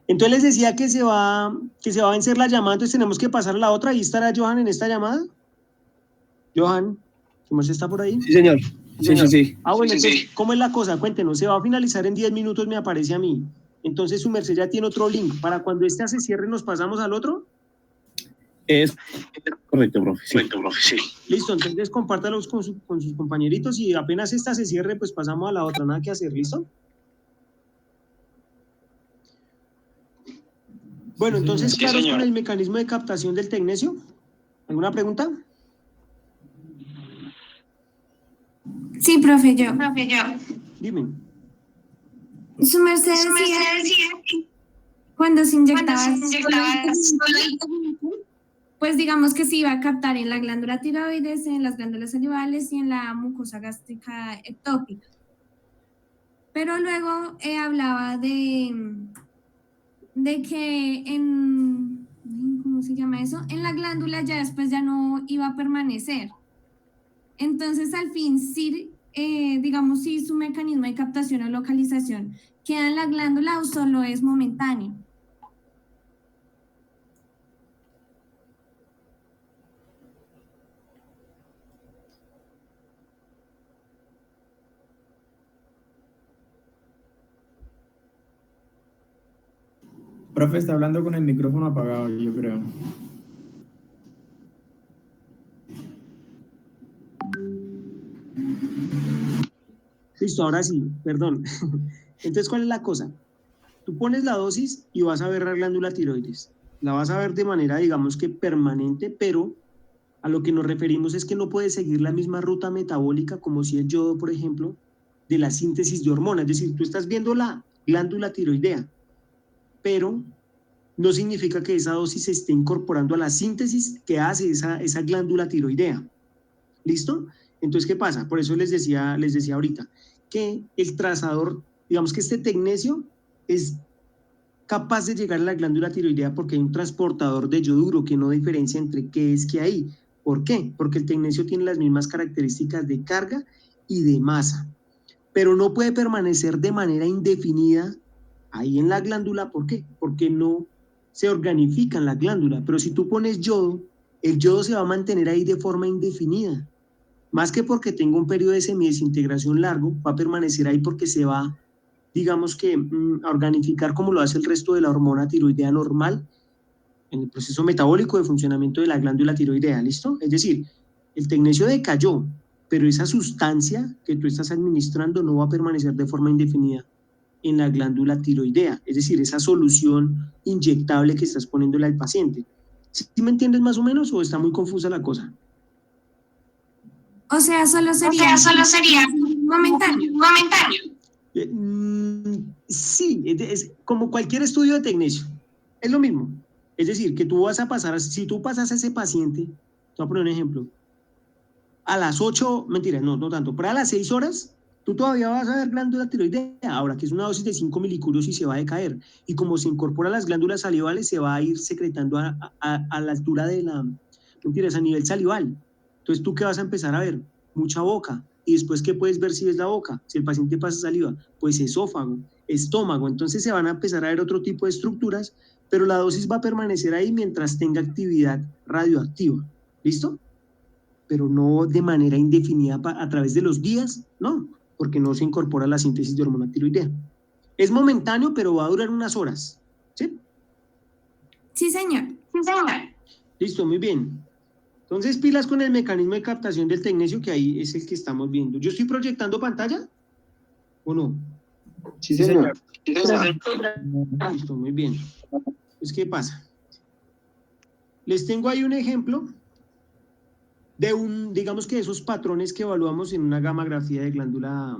Entonces les decía que se va a vencer la llamada, entonces tenemos que pasar a la otra. ¿Ahí estará Johan en esta llamada? Johan, ¿cómo se está por ahí? Sí, señor. Sí. Ah, bueno, entonces, ¿cómo es la cosa? Cuéntenos, se va a finalizar en 10 minutos, me aparece a mí. Entonces su merced ya tiene otro link. Para cuando este se cierre, ¿nos pasamos al otro? Es correcto, profe. Sí. Listo, entonces compártalos con sus compañeritos y apenas esta se cierre, pues pasamos a la otra, nada que hacer, ¿listo? Bueno, entonces, Sí, claro, señor. con el mecanismo de captación del tecnecio. ¿Alguna pregunta? Sí, profe, yo. Dime. Su merced decía cuando se inyectaba pues digamos que se iba a captar en la glándula tiroides, en las glándulas salivales y en la mucosa gástrica ectópica. Pero luego hablaba de que ¿cómo se llama eso? En la glándula ya después ya no iba a permanecer. Entonces, al fin, sí, digamos, si su mecanismo de captación o localización queda en la glándula o solo es momentáneo. Profe, está hablando con el micrófono apagado, yo creo. Listo, ahora sí, perdón. Entonces, ¿cuál es la cosa? Tú pones la dosis y vas a ver la glándula tiroides. La vas a ver de manera, digamos que permanente, pero a lo que nos referimos es que no puede seguir la misma ruta metabólica como si el yodo, por ejemplo, de la síntesis de hormonas. Es decir, tú estás viendo la glándula tiroidea, pero no significa que esa dosis se esté incorporando a la síntesis que hace esa glándula tiroidea. ¿Listo? Entonces, ¿qué pasa? Por eso les decía ahorita que el trazador, digamos que este tecnecio es capaz de llegar a la glándula tiroidea porque hay un transportador de yoduro que no diferencia entre qué es que hay. ¿Por qué? Porque el tecnecio tiene las mismas características de carga y de masa, pero no puede permanecer de manera indefinida ahí en la glándula. ¿Por qué? Porque no se organifica en la glándula, pero si tú pones yodo, el yodo se va a mantener ahí de forma indefinida. Más que porque tenga un periodo de semidesintegración largo, va a permanecer ahí porque se va, digamos que, a organificar como lo hace el resto de la hormona tiroidea normal en el proceso metabólico de funcionamiento de la glándula tiroidea, ¿listo? Es decir, el tecnecio decayó, pero esa sustancia que tú estás administrando no va a permanecer de forma indefinida en la glándula tiroidea, es decir, esa solución inyectable que estás poniéndole al paciente. ¿Sí me entiendes más o menos o está muy confusa la cosa? O sea, solo sería momentáneo. Sí, es como cualquier estudio de tecnecio, es lo mismo. Es decir, que tú vas a pasar, si tú pasas a ese paciente, te voy a poner un ejemplo, a las 8, mentira, no tanto, pero a las 6 horas, tú todavía vas a ver glándula tiroidea, ahora que es una dosis de 5 milicurios y se va a decaer. Y como se incorpora a las glándulas salivales, se va a ir secretando a la altura de la, mentiras, a nivel salival. Entonces, ¿tú qué vas a empezar a ver? Mucha boca. Y después, ¿qué puedes ver si ves la boca? Si el paciente pasa saliva, pues esófago, estómago. Entonces, se van a empezar a ver otro tipo de estructuras, pero la dosis va a permanecer ahí mientras tenga actividad radioactiva. ¿Listo? Pero no de manera indefinida a través de los días, no, porque no se incorpora la síntesis de hormona tiroidea. Es momentáneo, pero va a durar unas horas, ¿sí? Sí, señor. Sí, señor. Listo, muy bien. Entonces, pilas con el mecanismo de captación del tecnecio, que ahí es el que estamos viendo. ¿Yo estoy proyectando pantalla o no? Sí, señor. Listo, muy bien. Pues, ¿qué pasa? Les tengo ahí un ejemplo de digamos que de esos patrones que evaluamos en una gamografía de glándula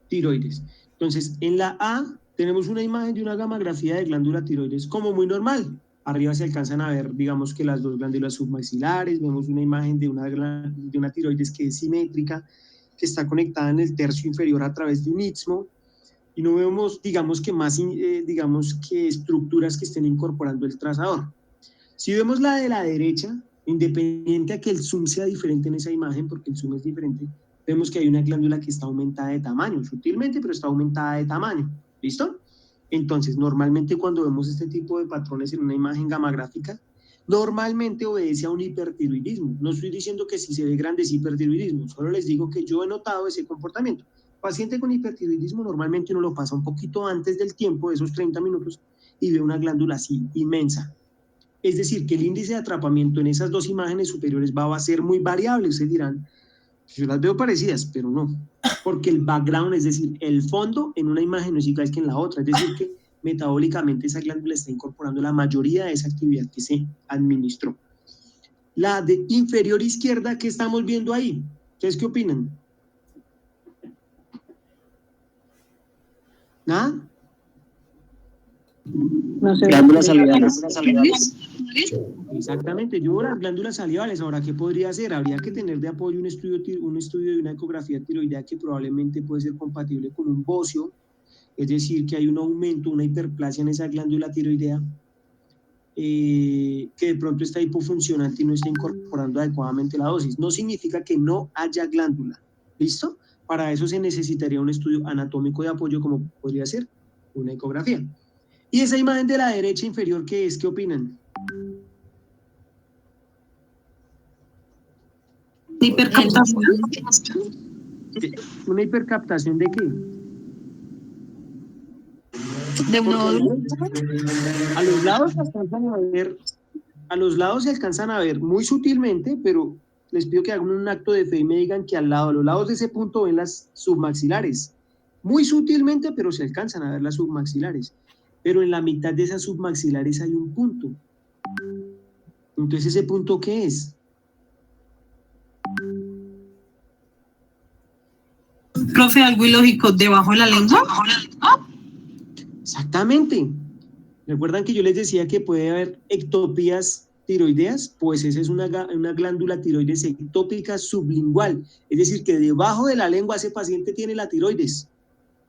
tiroides. Entonces, en la A tenemos una imagen de una gamografía de glándula tiroides como muy normal. Arriba se alcanzan a ver, digamos que las dos glándulas submaxilares, vemos una imagen de una tiroides que es simétrica, que está conectada en el tercio inferior a través de un istmo, y no vemos, digamos que más, digamos que estructuras que estén incorporando el trazador. Si vemos la de la derecha, independiente a que el zoom sea diferente en esa imagen, porque el zoom es diferente, vemos que hay una glándula que está aumentada de tamaño, sutilmente, pero está aumentada de tamaño. ¿Listo? Entonces, normalmente cuando vemos este tipo de patrones en una imagen gamagráfica, normalmente obedece a un hipertiroidismo. No estoy diciendo que si se ve grande es hipertiroidismo, solo les digo que yo he notado ese comportamiento. Paciente con hipertiroidismo normalmente uno lo pasa un poquito antes del tiempo, de esos 30 minutos, y ve una glándula así inmensa. Es decir, que el índice de atrapamiento en esas dos imágenes superiores va a ser muy variable. Ustedes dirán, yo las veo parecidas, pero no, porque el background, es decir, el fondo en una imagen no es igual que en la otra, es decir, que metabólicamente esa glándula está incorporando la mayoría de esa actividad que se administró. La de inferior izquierda, ¿qué estamos viendo ahí? ¿Ustedes qué opinan? ¿Nada? No sé. Glándulas salivales. Exactamente, yo las glándulas salivales, ahora, ¿qué podría hacer? Habría que tener de apoyo un estudio de una ecografía tiroidea que probablemente puede ser compatible con un bocio, es decir, que hay un aumento, una hiperplasia en esa glándula tiroidea, que de pronto está hipofuncionante y no está incorporando adecuadamente la dosis. No significa que no haya glándula, ¿listo? Para eso se necesitaría un estudio anatómico de apoyo, como podría ser una ecografía. Y esa imagen de la derecha inferior, ¿qué es? ¿Qué opinan? Hipercaptación. ¿Una hipercaptación de qué? De un nódulo. A los lados se alcanzan a ver, se alcanzan a ver muy sutilmente, pero les pido que hagan un acto de fe y me digan que a los lados de ese punto ven las submaxilares. Muy sutilmente, pero se alcanzan a ver las submaxilares. Pero en la mitad de esas submaxilares hay un punto. Entonces, ¿ese punto qué es? Profe, algo ilógico, ¿debajo de la lengua? Exactamente. ¿Recuerdan que yo les decía que puede haber ectopías tiroideas? Pues esa es una glándula tiroides ectópica sublingual. Es decir, que debajo de la lengua ese paciente tiene la tiroides.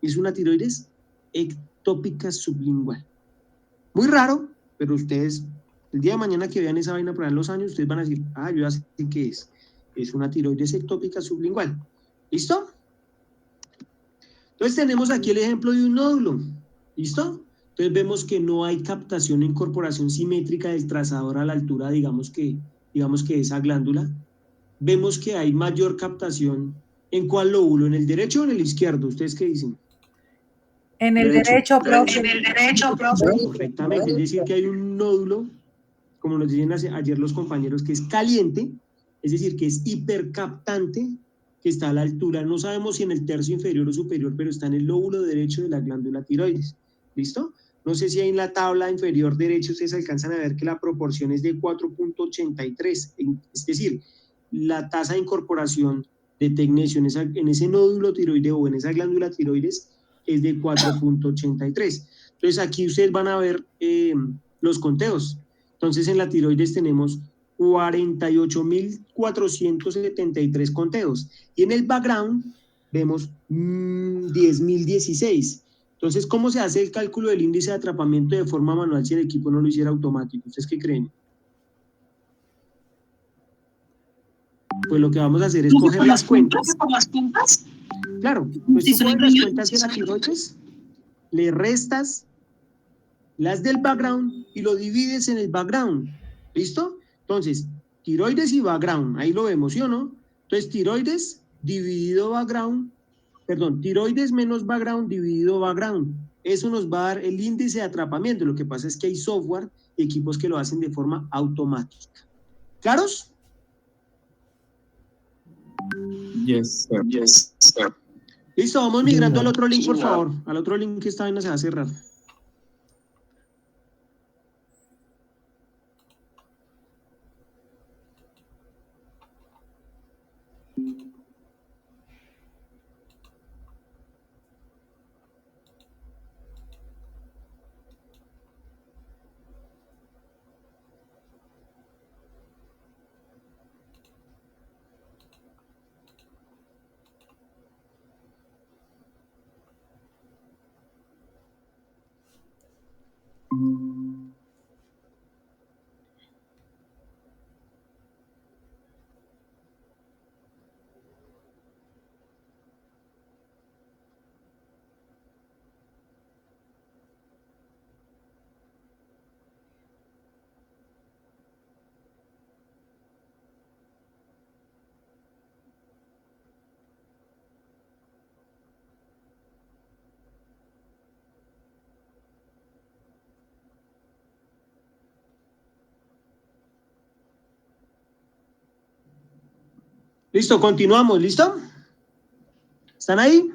Es una tiroides ectópica sublingual. Muy raro, pero ustedes, el día de mañana que vean esa vaina por ahí en los años, ustedes van a decir, yo ya sé qué es. Es una tiroides ectópica sublingual. ¿Listo? Entonces tenemos aquí el ejemplo de un nódulo. ¿Listo? Entonces vemos que no hay captación e incorporación simétrica del trazador a la altura, digamos que esa glándula. Vemos que hay mayor captación. ¿En cuál lóbulo? ¿En el derecho o en el izquierdo? ¿Ustedes qué dicen? En el derecho, profe. En el derecho, profe. Perfectamente, es decir, que hay un nódulo, como nos decían ayer los compañeros, que es caliente, es decir, que es hipercaptante, que está a la altura, no sabemos si en el tercio inferior o superior, pero está en el lóbulo derecho de la glándula tiroides. ¿Listo? No sé si ahí en la tabla inferior derecha ustedes alcanzan a ver que la proporción es de 4.83, es decir, la tasa de incorporación de tecnecio en ese nódulo tiroideo o en esa glándula tiroides es de 4.83. Entonces aquí ustedes van a ver los conteos. Entonces en la tiroides tenemos 48.473 conteos. Y en el background vemos 10.016. Entonces, ¿cómo se hace el cálculo del índice de atrapamiento de forma manual si el equipo no lo hiciera automático? ¿Ustedes qué creen? Pues lo que vamos a hacer es coger las cuentas. Claro, pues tú coges las cuentas de la tiroides, le restas las del background y lo divides en el background. ¿Listo? Entonces, tiroides y background, ahí lo vemos, ¿sí o no? Entonces, tiroides dividido background, perdón, tiroides menos background dividido background. Eso nos va a dar el índice de atrapamiento. Lo que pasa es que hay software y equipos que lo hacen de forma automática. ¿Claros? Yes, sir. Yes, sir. Listo, vamos migrando al otro link, por favor. Al otro link que esta vaina se va a cerrar. Listo, continuamos, ¿listo? ¿Están ahí?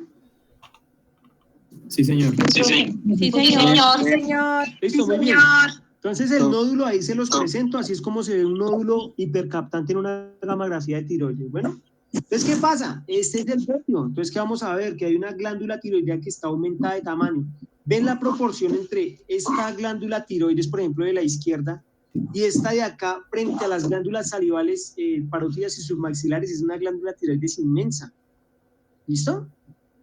Sí, señor. Sí, señor. Listo, muy bien. Entonces el nódulo ahí se los presento, así es como se ve un nódulo hipercaptante en una gammagrafía de tiroides. Bueno, entonces, ¿qué pasa? Este es del pecho. Entonces, ¿qué vamos a ver? Que hay una glándula tiroidea que está aumentada de tamaño. ¿Ven la proporción entre esta glándula tiroides, por ejemplo, de la izquierda, y esta de acá, frente a las glándulas salivales, parótidas y submaxilares? Es una glándula tiroides inmensa. ¿Listo?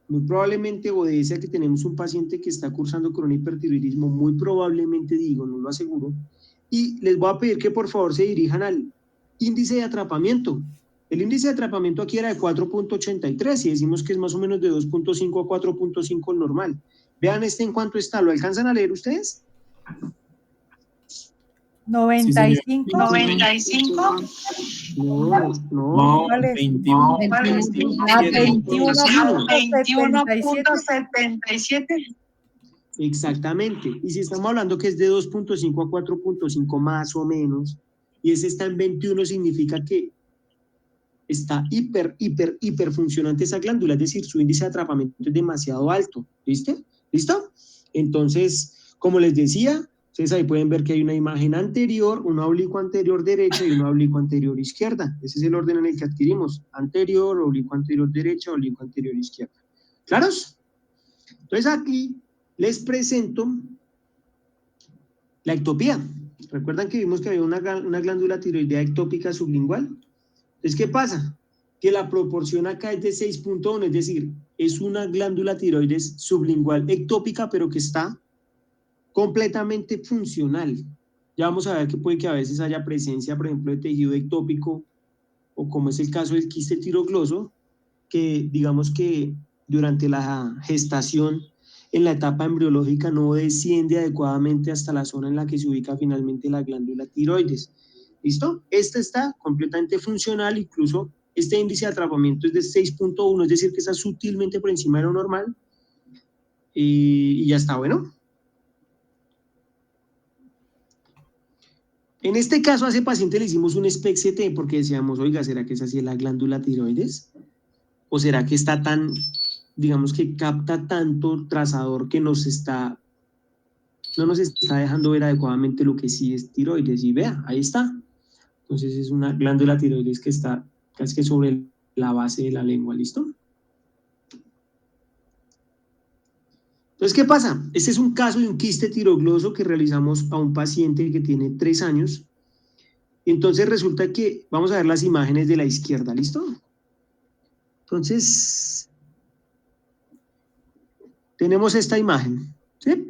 Muy probablemente obedece a que tenemos un paciente que está cursando con un hipertiroidismo, muy probablemente, digo, no lo aseguro, y les voy a pedir que por favor se dirijan al índice de atrapamiento. El índice de atrapamiento aquí era de 4.83 y decimos que es más o menos de 2.5 a 4.5 normal. Vean este en cuánto está, ¿lo alcanzan a leer ustedes? 95. No, ¿Cuál es? 21. 21.77. Exactamente. Y si estamos hablando que es de 2.5 a 4.5 más o menos, y ese está en 21, significa que está hiper funcionante esa glándula, es decir, su índice de atrapamiento es demasiado alto. ¿Listo? ¿Listo? Entonces, como les decía, ustedes ahí pueden ver que hay una imagen anterior, una oblicuo anterior derecha y una oblicuo anterior izquierda. Ese es el orden en el que adquirimos. Anterior, oblicuo anterior derecha, oblicuo anterior izquierda. ¿Claros? Entonces aquí les presento la ectopía. ¿Recuerdan que vimos que había una glándula tiroidea ectópica sublingual? Entonces, ¿qué pasa? Que la proporción acá es de 6.1, es decir, es una glándula tiroides sublingual ectópica, pero que está completamente funcional. Ya vamos a ver que puede que a veces haya presencia, por ejemplo, de tejido ectópico, o como es el caso del quiste tirogloso, que digamos que durante la gestación, en la etapa embriológica, no desciende adecuadamente hasta la zona en la que se ubica finalmente la glándula tiroides. ¿Listo? Esta está completamente funcional, incluso este índice de atrapamiento es de 6.1, es decir, que está sutilmente por encima de lo normal, y ya está, bueno. En este caso a ese paciente le hicimos un SPECT-CT porque decíamos, oiga, ¿será que esa sí es la glándula tiroides? ¿O será que está tan, digamos que capta tanto trazador que no nos está dejando ver adecuadamente lo que sí es tiroides? Y vea, ahí está. Entonces es una glándula tiroides que está casi que sobre la base de la lengua, ¿listo? Entonces, ¿qué pasa? Este es un caso de un quiste tirogloso que realizamos a un paciente que tiene 3 años Entonces resulta que vamos a ver las imágenes de la izquierda, ¿listo? Entonces, tenemos esta imagen, ¿sí?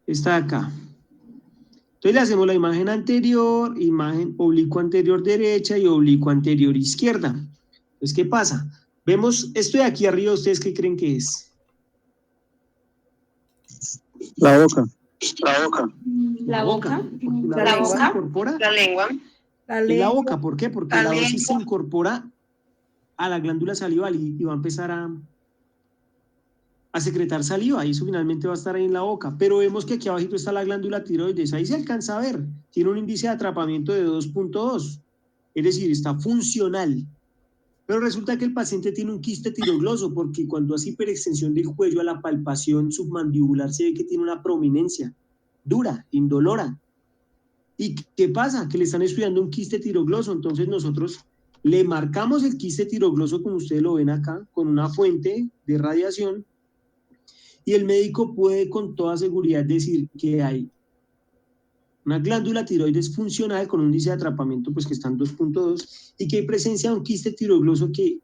Esta de acá. Entonces le hacemos la imagen anterior, imagen oblicuo anterior derecha y oblicuo anterior izquierda. Entonces, ¿qué pasa? Vemos esto de aquí arriba, ¿ustedes qué creen que es? La boca. La boca. La boca. La Se lengua. incorpora La lengua. La en la lengua. boca. ¿Por qué? Porque la dosis se incorpora a la glándula salival y va a empezar a secretar saliva, y eso finalmente va a estar ahí en la boca, pero vemos que aquí abajito está la glándula tiroides, ahí se alcanza a ver, tiene un índice de atrapamiento de 2.2, es decir, está funcional, pero resulta que el paciente tiene un quiste tirogloso, porque cuando hace hiperextensión del cuello a la palpación submandibular se ve que tiene una prominencia dura, indolora. ¿Y qué pasa? Que le están estudiando un quiste tirogloso, entonces nosotros le marcamos el quiste tirogloso, como ustedes lo ven acá, con una fuente de radiación, y el médico puede con toda seguridad decir que hay una glándula tiroides funcional con un índice de atrapamiento pues que está en 2.2 y que hay presencia de un quiste tirogloso que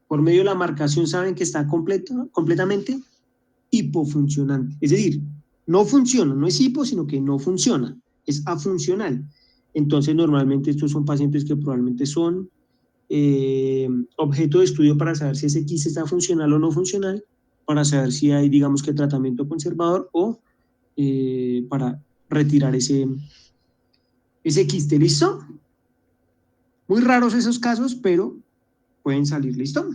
por medio de la marcación saben que está completamente hipofuncionante. Es decir, no funciona, no es hipo, sino que no funciona, es afuncional. Entonces normalmente estos son pacientes que probablemente son objeto de estudio para saber si ese quiste está funcional o no funcional, para saber si hay, digamos que tratamiento conservador o para retirar ese quiste, ¿listo? Muy raros esos casos, pero pueden salir, ¿listo?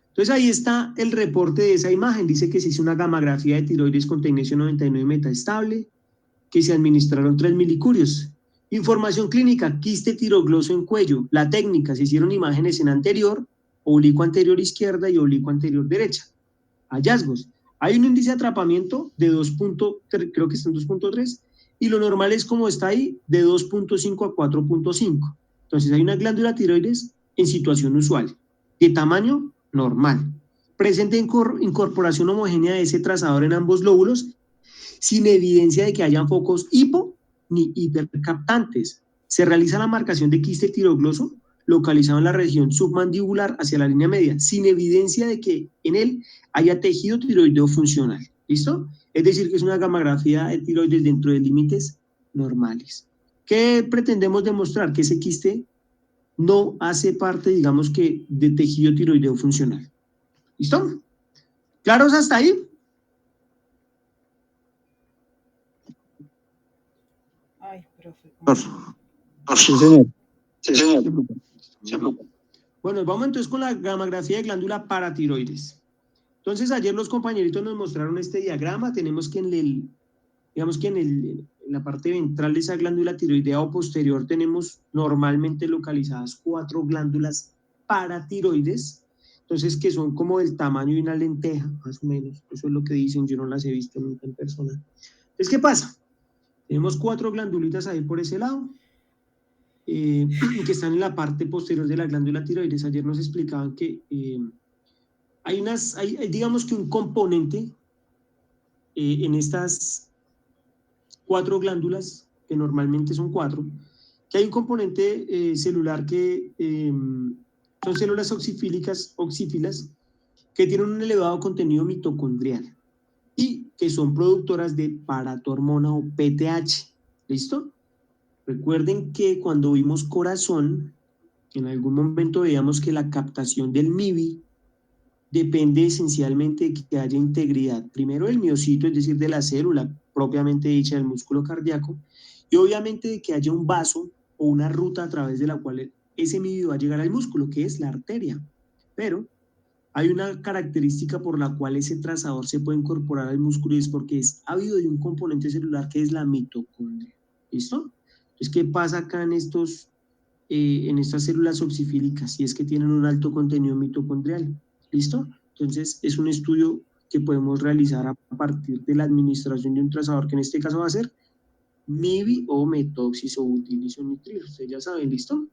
Entonces ahí está el reporte de esa imagen, dice que se hizo una gammagrafía de tiroides con tecnesio 99 metaestable, que se administraron 3 milicurios. Información clínica, quiste tirogloso en cuello, la técnica, se hicieron imágenes en anterior, oblicuo anterior izquierda y oblicuo anterior derecha. Hallazgos, hay un índice de atrapamiento de 2.3, creo que está en 2.3, y lo normal es como está ahí, de 2.5 a 4.5. Entonces hay una glándula tiroides en situación usual, de tamaño normal, presente incorporación homogénea de ese trazador en ambos lóbulos, sin evidencia de que hayan focos hipo ni hipercaptantes. Se realiza la marcación de quiste tirogloso localizado en la región submandibular hacia la línea media, sin evidencia de que en él haya tejido tiroideo funcional. ¿Listo? Es decir, que es una gammagrafía de tiroides dentro de límites normales. ¿Qué pretendemos demostrar? Que ese quiste no hace parte, digamos que, de tejido tiroideo funcional. ¿Listo? ¿Claros hasta ahí? Ay, profe. Sí, señor. Sí, señor. Bueno, vamos entonces con la gammagrafía de glándula paratiroides. Entonces, ayer los compañeritos nos mostraron este diagrama. Tenemos que en la parte ventral de esa glándula tiroidea o posterior tenemos normalmente localizadas 4 glándulas paratiroides, entonces que son como del tamaño de una lenteja, más o menos. Eso es lo que dicen, yo no las he visto nunca en persona. Entonces, ¿qué pasa? Tenemos 4 glandulitas ahí por ese lado, que están en la parte posterior de la glándula tiroides. Ayer nos explicaban que hay digamos que un componente en estas 4 glándulas, que normalmente son 4, que hay un componente celular que son células oxífilas, que tienen un elevado contenido mitocondrial y que son productoras de paratormona o PTH. ¿Listo? Recuerden que cuando vimos corazón, en algún momento veíamos que la captación del MIB depende esencialmente de que haya integridad, primero del miocito, es decir, de la célula propiamente dicha del músculo cardíaco, y obviamente de que haya un vaso o una ruta a través de la cual ese MIB va a llegar al músculo, que es la arteria. Pero hay una característica por la cual ese trazador se puede incorporar al músculo, y es porque es ávido de un componente celular que es la mitocondria. ¿Listo? Entonces, ¿qué pasa acá en estas células oxifílicas? Si es que tienen un alto contenido mitocondrial. ¿Listo? Entonces, es un estudio que podemos realizar a partir de la administración de un trazador, que en este caso va a ser MIB o metoxisobutilisonitrilo. Ustedes ya saben, ¿listo?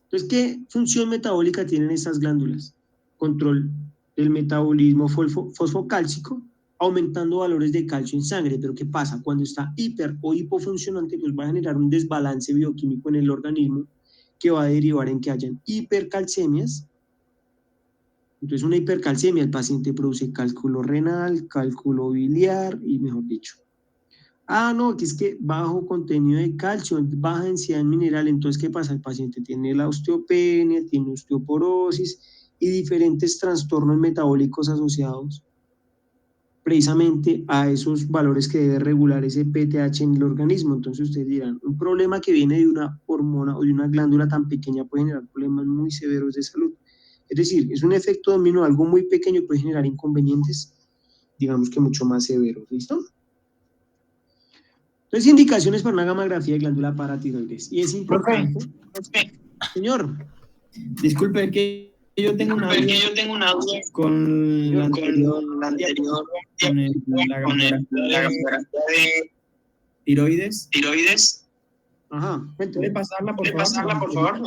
Entonces, ¿qué función metabólica tienen estas glándulas? Control del metabolismo fosfocálcico, aumentando valores de calcio en sangre. Pero ¿qué pasa? Cuando está hiper o hipofuncionante, pues va a generar un desbalance bioquímico en el organismo que va a derivar en que hayan hipercalcemias. Entonces, una hipercalcemia, el paciente produce cálculo renal, cálculo biliar y mejor dicho. Ah, no, que es que bajo contenido de calcio, baja densidad en mineral. Entonces, ¿qué pasa? El paciente tiene la osteopenia, tiene osteoporosis y diferentes trastornos metabólicos asociados precisamente a esos valores que debe regular ese PTH en el organismo. Entonces ustedes dirán, un problema que viene de una hormona o de una glándula tan pequeña puede generar problemas muy severos de salud. Es decir, es un efecto dominó, algo muy pequeño puede generar inconvenientes, digamos que mucho más severos. ¿Listo? Entonces, indicaciones para una gamografía de glándula paratiroides. Y es importante. Señor. Disculpe, que yo tengo una duda con la anterior, con la gamografía de tiroides. Ajá. ¿Puede pasarla, por favor?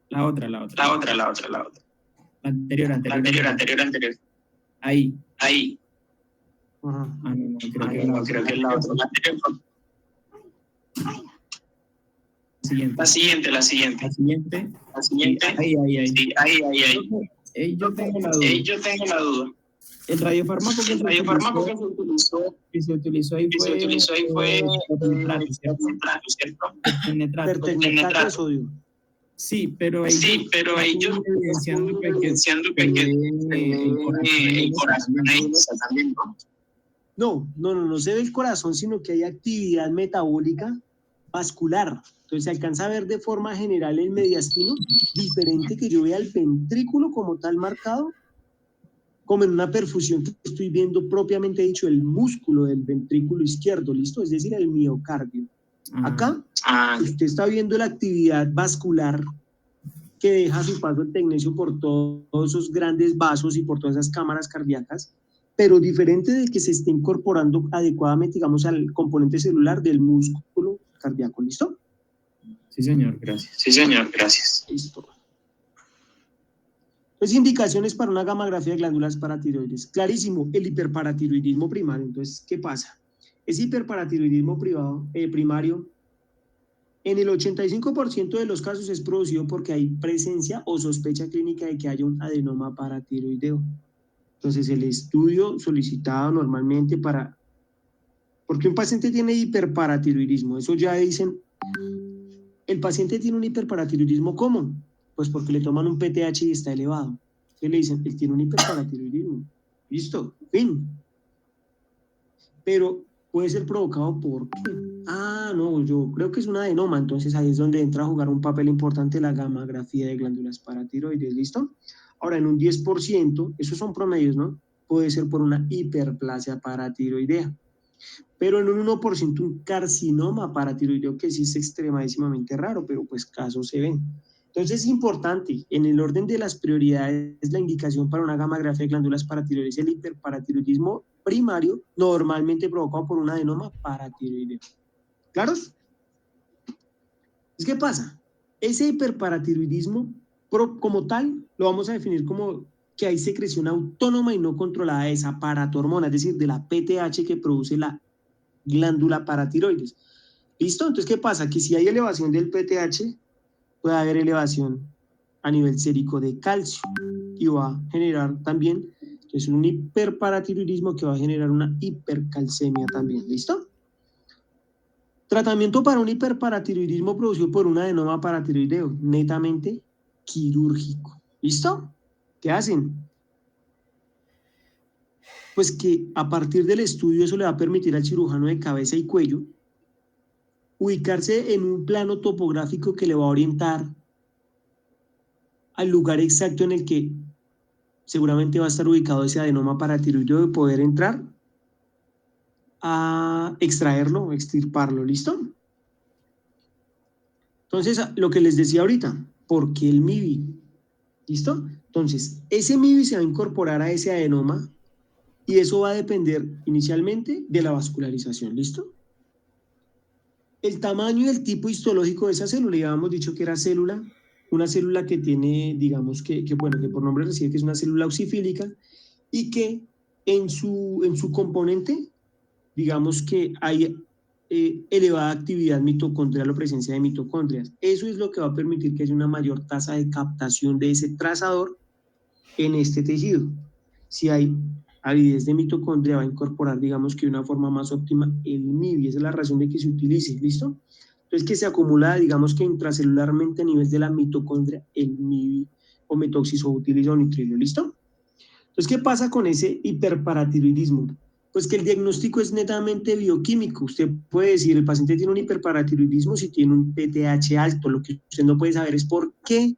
La otra. La anterior. Ahí. Ajá. Ah, no, creo que es la otra. La siguiente. Ahí. Sí, yo tengo la duda. El radiofármaco que se utilizó ahí fue Pertenitrato de sodio. Sí, pero ahí yo evidenciando que el corazón ahí también, ¿no? No se ve el corazón, sino que hay actividad metabólica vascular. Entonces se alcanza a ver de forma general el mediastino, diferente que yo vea el ventrículo como tal marcado, como en una perfusión que estoy viendo propiamente dicho el músculo del ventrículo izquierdo, ¿listo? Es decir, el miocardio. Acá usted está viendo la actividad vascular que deja a su paso el tecnesio por todos esos grandes vasos y por todas esas cámaras cardíacas, pero diferente de que se esté incorporando adecuadamente, digamos, al componente celular del músculo cardíaco. ¿Listo? Sí, señor, gracias. Listo. Entonces, indicaciones para una gamografía de glándulas paratiroides. Clarísimo, el hiperparatiroidismo primario. Entonces, ¿qué pasa? Ese hiperparatiroidismo primario, en el 85% de los casos es producido porque hay presencia o sospecha clínica de que haya un adenoma paratiroideo. Entonces, el estudio solicitado normalmente porque un paciente tiene hiperparatiroidismo, eso ya dicen, el paciente tiene un hiperparatiroidismo, ¿cómo? Pues porque le toman un PTH y está elevado. Entonces le dicen, él tiene un hiperparatiroidismo. Listo, fin. Pero puede ser provocado por ¿qué? No, yo creo que es un adenoma, entonces ahí es donde entra a jugar un papel importante la gamografía de glándulas paratiroides, ¿listo? Ahora, en un 10%, esos son promedios, ¿no? Puede ser por una hiperplasia paratiroidea. Pero en un 1% un carcinoma paratiroideo, que sí es extremadísimamente raro, pero pues casos se ven. Entonces es importante, en el orden de las prioridades, la indicación para una gamografía de glándulas paratiroides, el hiperparatiroidismo primario, normalmente provocado por un adenoma paratiroideo. ¿Claros? ¿Qué pasa? Ese hiperparatiroidismo como tal lo vamos a definir como que hay secreción autónoma y no controlada de esa paratormona, es decir, de la PTH que produce la glándula paratiroides. ¿Listo? Entonces, ¿qué pasa? Que si hay elevación del PTH, puede haber elevación a nivel sérico de calcio y va a generar también, entonces, un hiperparatiroidismo que va a generar una hipercalcemia también. ¿Listo? Tratamiento para un hiperparatiroidismo producido por un adenoma paratiroideo, netamente quirúrgico. ¿Listo? ¿Qué hacen? Pues que a partir del estudio eso le va a permitir al cirujano de cabeza y cuello ubicarse en un plano topográfico que le va a orientar al lugar exacto en el que seguramente va a estar ubicado ese adenoma paratiroideo y poder entrar a extraerlo, extirparlo. ¿Listo? Entonces, lo que les decía ahorita, ¿por qué el MIBI? ¿Listo? Entonces, ese MIBI se va a incorporar a ese adenoma y eso va a depender inicialmente de la vascularización. ¿Listo? El tamaño y el tipo histológico de esa célula, ya habíamos dicho que era una célula que tiene, digamos que por nombre recibe que es una célula auxifílica y que en su componente, digamos que hay elevada actividad mitocondrial o presencia de mitocondrias. Eso es lo que va a permitir que haya una mayor tasa de captación de ese trazador en este tejido. Si hay avidez de mitocondria, va a incorporar, digamos que de una forma más óptima el MIB, esa es la razón de que se utilice, ¿listo? Entonces que se acumula, digamos que intracelularmente a nivel de la mitocondria, el MIB o metoxisobutilizado o nitrilo, ¿listo? Entonces, ¿qué pasa con ese hiperparatiroidismo? Pues que el diagnóstico es netamente bioquímico. Usted puede decir, el paciente tiene un hiperparatiroidismo si tiene un PTH alto. Lo que usted no puede saber es por qué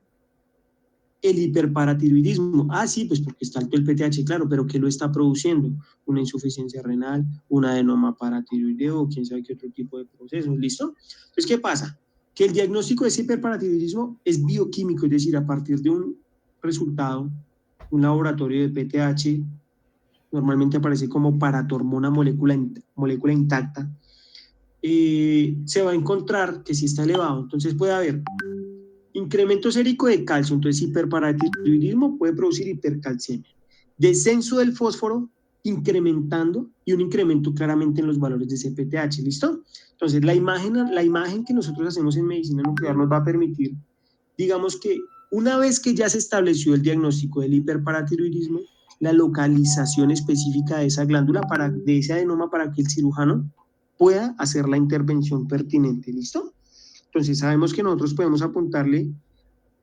el hiperparatiroidismo. Ah, sí, pues porque está alto el PTH, claro, pero ¿qué lo está produciendo? Una insuficiencia renal, un adenoma paratiroideo o quién sabe qué otro tipo de procesos, ¿listo? Entonces, ¿qué pasa? Que el diagnóstico de ese hiperparatiroidismo es bioquímico, es decir, a partir de un resultado, un laboratorio de PTH, normalmente aparece como paratormona molécula intacta, se va a encontrar que si está elevado, entonces puede haber incremento sérico de calcio, entonces hiperparatiroidismo puede producir hipercalcemia, descenso del fósforo incrementando y un incremento claramente en los valores de ese PTH, ¿listo? Entonces la imagen que nosotros hacemos en medicina nuclear nos va a permitir, digamos que una vez que ya se estableció el diagnóstico del hiperparatiroidismo, la localización específica de esa glándula, de ese adenoma, para que el cirujano pueda hacer la intervención pertinente, ¿listo? Entonces sabemos que nosotros podemos apuntarle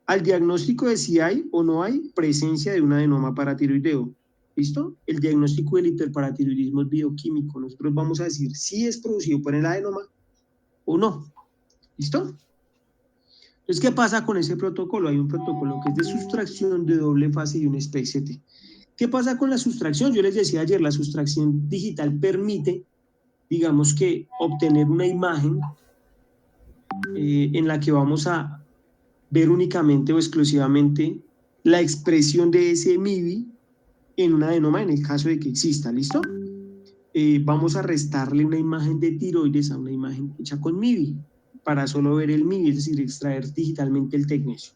al diagnóstico de si hay o no hay presencia de un adenoma paratiroideo, ¿listo? El diagnóstico del hiperparatiroidismo es bioquímico, nosotros vamos a decir si es producido por el adenoma o no, ¿listo? Entonces, ¿qué pasa con ese protocolo? Hay un protocolo que es de sustracción de doble fase y un SPECT. ¿Qué pasa con la sustracción? Yo les decía ayer, la sustracción digital permite, digamos que, obtener una imagen en la que vamos a ver únicamente o exclusivamente la expresión de ese MIB en un adenoma en el caso de que exista, ¿listo? Vamos a restarle una imagen de tiroides a una imagen hecha con MIB para solo ver el MIB, es decir, extraer digitalmente el tecnesio.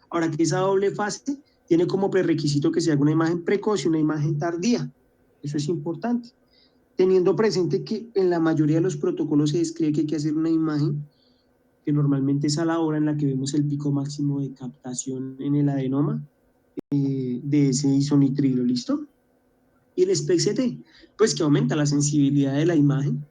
Ahora que esa doble fase tiene como prerequisito que se haga una imagen precoz y una imagen tardía. Eso es importante. Teniendo presente que en la mayoría de los protocolos se describe que hay que hacer una imagen que normalmente es a la hora en la que vemos el pico máximo de captación en el adenoma de ese isonitrilo, ¿listo? Y el SPECT, pues que aumenta la sensibilidad de la imagen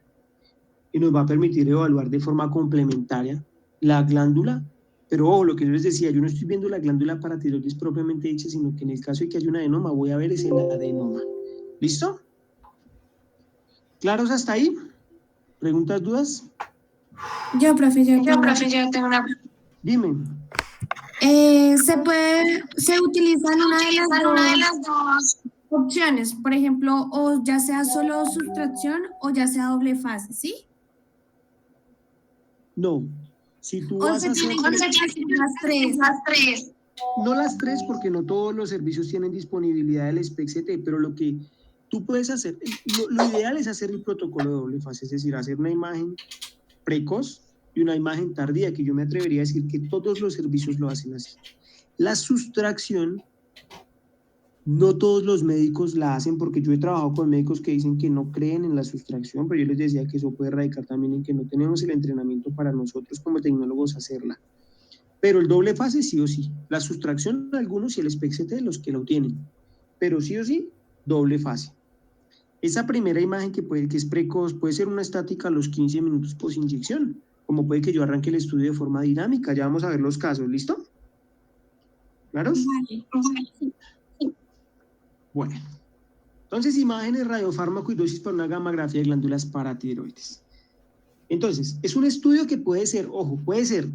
y nos va a permitir evaluar de forma complementaria la glándula. Pero ojo, lo que yo les decía, yo no estoy viendo la glándula paratiroides propiamente dicha, sino que en el caso de que haya un adenoma, voy a ver ese adenoma. ¿Listo? ¿Claros hasta ahí? ¿Preguntas, dudas? Yo, profe, yo tengo una... Dime. Se utilizan una de las dos opciones, por ejemplo, o ya sea solo sustracción o ya sea doble fase, ¿sí? No. Si tú O vas se a hacer tienen que hacer las tres. No las tres, porque no todos los servicios tienen disponibilidad del SPECT, pero lo que tú puedes hacer, lo ideal es hacer el protocolo de doble fase, es decir, hacer una imagen precoz y una imagen tardía, que yo me atrevería a decir que todos los servicios lo hacen así. La sustracción, no todos los médicos la hacen, porque yo he trabajado con médicos que dicen que no creen en la sustracción, pero yo les decía que eso puede radicar también en que no tenemos el entrenamiento para nosotros como tecnólogos hacerla. Pero el doble fase sí o sí, la sustracción algunos y el SPECT de los que lo tienen, pero sí o sí, doble fase. Esa primera imagen que es precoz puede ser una estática a los 15 minutos post inyección, como puede que yo arranque el estudio de forma dinámica. Ya vamos a ver los casos, ¿listo? ¿Claros? Bueno, entonces imágenes, radiofármaco y dosis para una gammagrafía de glándulas paratiroides. Entonces, es un estudio que puede ser, ojo, puede ser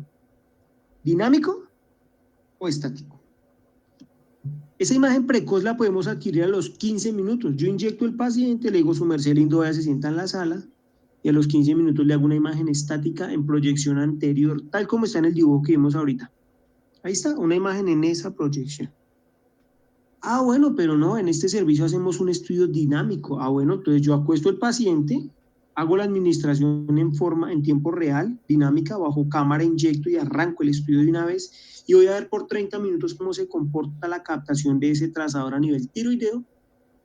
dinámico o estático. Esa imagen precoz la podemos adquirir a los 15 minutos. Yo inyecto al paciente, le digo su merced lindo, vaya, se sienta en la sala, y a los 15 minutos le hago una imagen estática en proyección anterior, tal como está en el dibujo que vimos ahorita. Ahí está, una imagen en esa proyección. Ah, bueno, pero no, en este servicio hacemos un estudio dinámico. Ah, bueno, entonces yo acuesto al paciente, hago la administración en tiempo real, dinámica, bajo cámara, inyecto y arranco el estudio de una vez, y voy a ver por 30 minutos cómo se comporta la captación de ese trazador a nivel tiroideo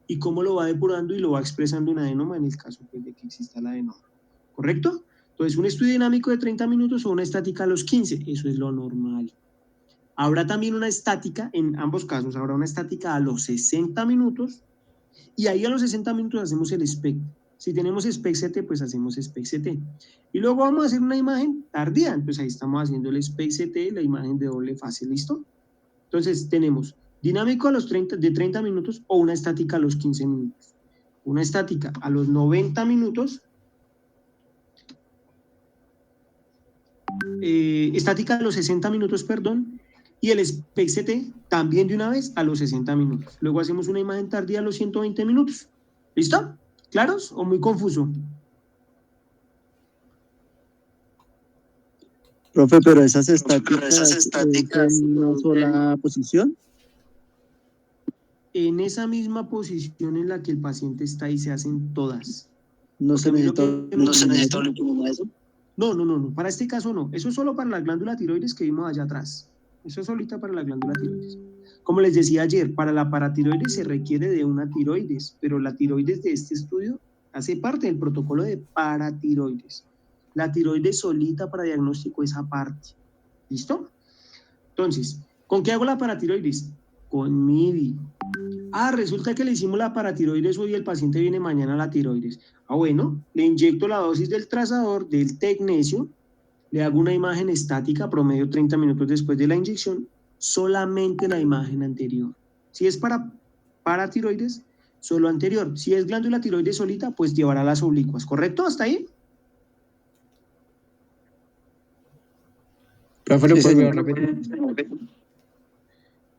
y cómo lo va depurando y lo va expresando en adenoma en el caso pues, de que exista la adenoma. ¿Correcto? Entonces, un estudio dinámico de 30 minutos o una estática a los 15, eso es lo normal. Habrá también una estática, en ambos casos, habrá una estática a los 60 minutos y ahí a los 60 minutos hacemos el SPEC. Si tenemos SPEC-CT, pues hacemos SPEC-CT. Y luego vamos a hacer una imagen tardía, entonces ahí estamos haciendo el SPEC-CT, la imagen de doble fase, ¿listo? Entonces tenemos dinámico a los 30 minutos o una estática a los 15 minutos. Una estática a los 90 minutos, estática a los 60 minutos, perdón, y el SPEC-CT también de una vez a los 60 minutos. Luego hacemos una imagen tardía a los 120 minutos. ¿Listo? ¿Claros o muy confuso? Profe, pero esas estáticas en una sola posición. En esa misma posición en la que el paciente está y se hacen todas. No se necesita eso. No, para este caso no. Eso es solo para la glándula tiroides que vimos allá atrás. Eso es solita para la glándula tiroides. Como les decía ayer, para la paratiroides se requiere de una tiroides, pero la tiroides de este estudio hace parte del protocolo de paratiroides. La tiroides solita para diagnóstico es aparte. ¿Listo? Entonces, ¿con qué hago la paratiroides? Con MIDI. Resulta que le hicimos la paratiroides hoy y el paciente viene mañana a la tiroides. Bueno, le inyecto la dosis del trazador, del tecnesio, le hago una imagen estática, promedio 30 minutos después de la inyección, solamente la imagen anterior. Si es para paratiroides, solo anterior. Si es glándula tiroides solita, pues llevará las oblicuas. ¿Correcto? ¿Hasta ahí? Profe, ¿lo puedo volver a repetir?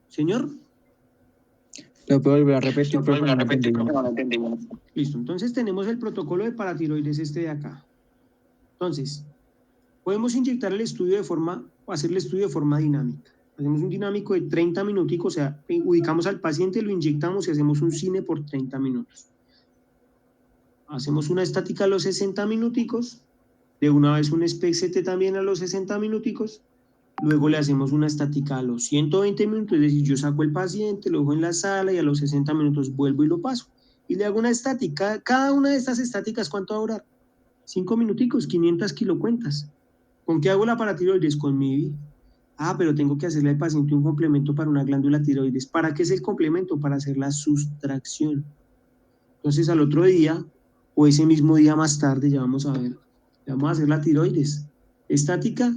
Señor. ¿Lo puedo volver a repetir? Listo, entonces tenemos el protocolo de paratiroides este de acá. Entonces, podemos inyectar el estudio de forma, o hacer el estudio de forma dinámica. Hacemos un dinámico de 30 minuticos, o sea, ubicamos al paciente, lo inyectamos y hacemos un cine por 30 minutos. Hacemos una estática a los 60 minuticos, de una vez un SPEC-CT también a los 60 minuticos, luego le hacemos una estática a los 120 minutos, es decir, yo saco el paciente, lo dejo en la sala y a los 60 minutos vuelvo y lo paso. Y le hago una estática, cada una de estas estáticas, ¿cuánto va a durar? 5 minuticos, 500 kilocuentas. ¿Con qué hago la paratiroides? Con MIDI. Pero tengo que hacerle al paciente un complemento para una glándula tiroides. ¿Para qué es el complemento? Para hacer la sustracción. Entonces al otro día, o ese mismo día más tarde, ya vamos a ver, ya vamos a hacer la tiroides. Estática,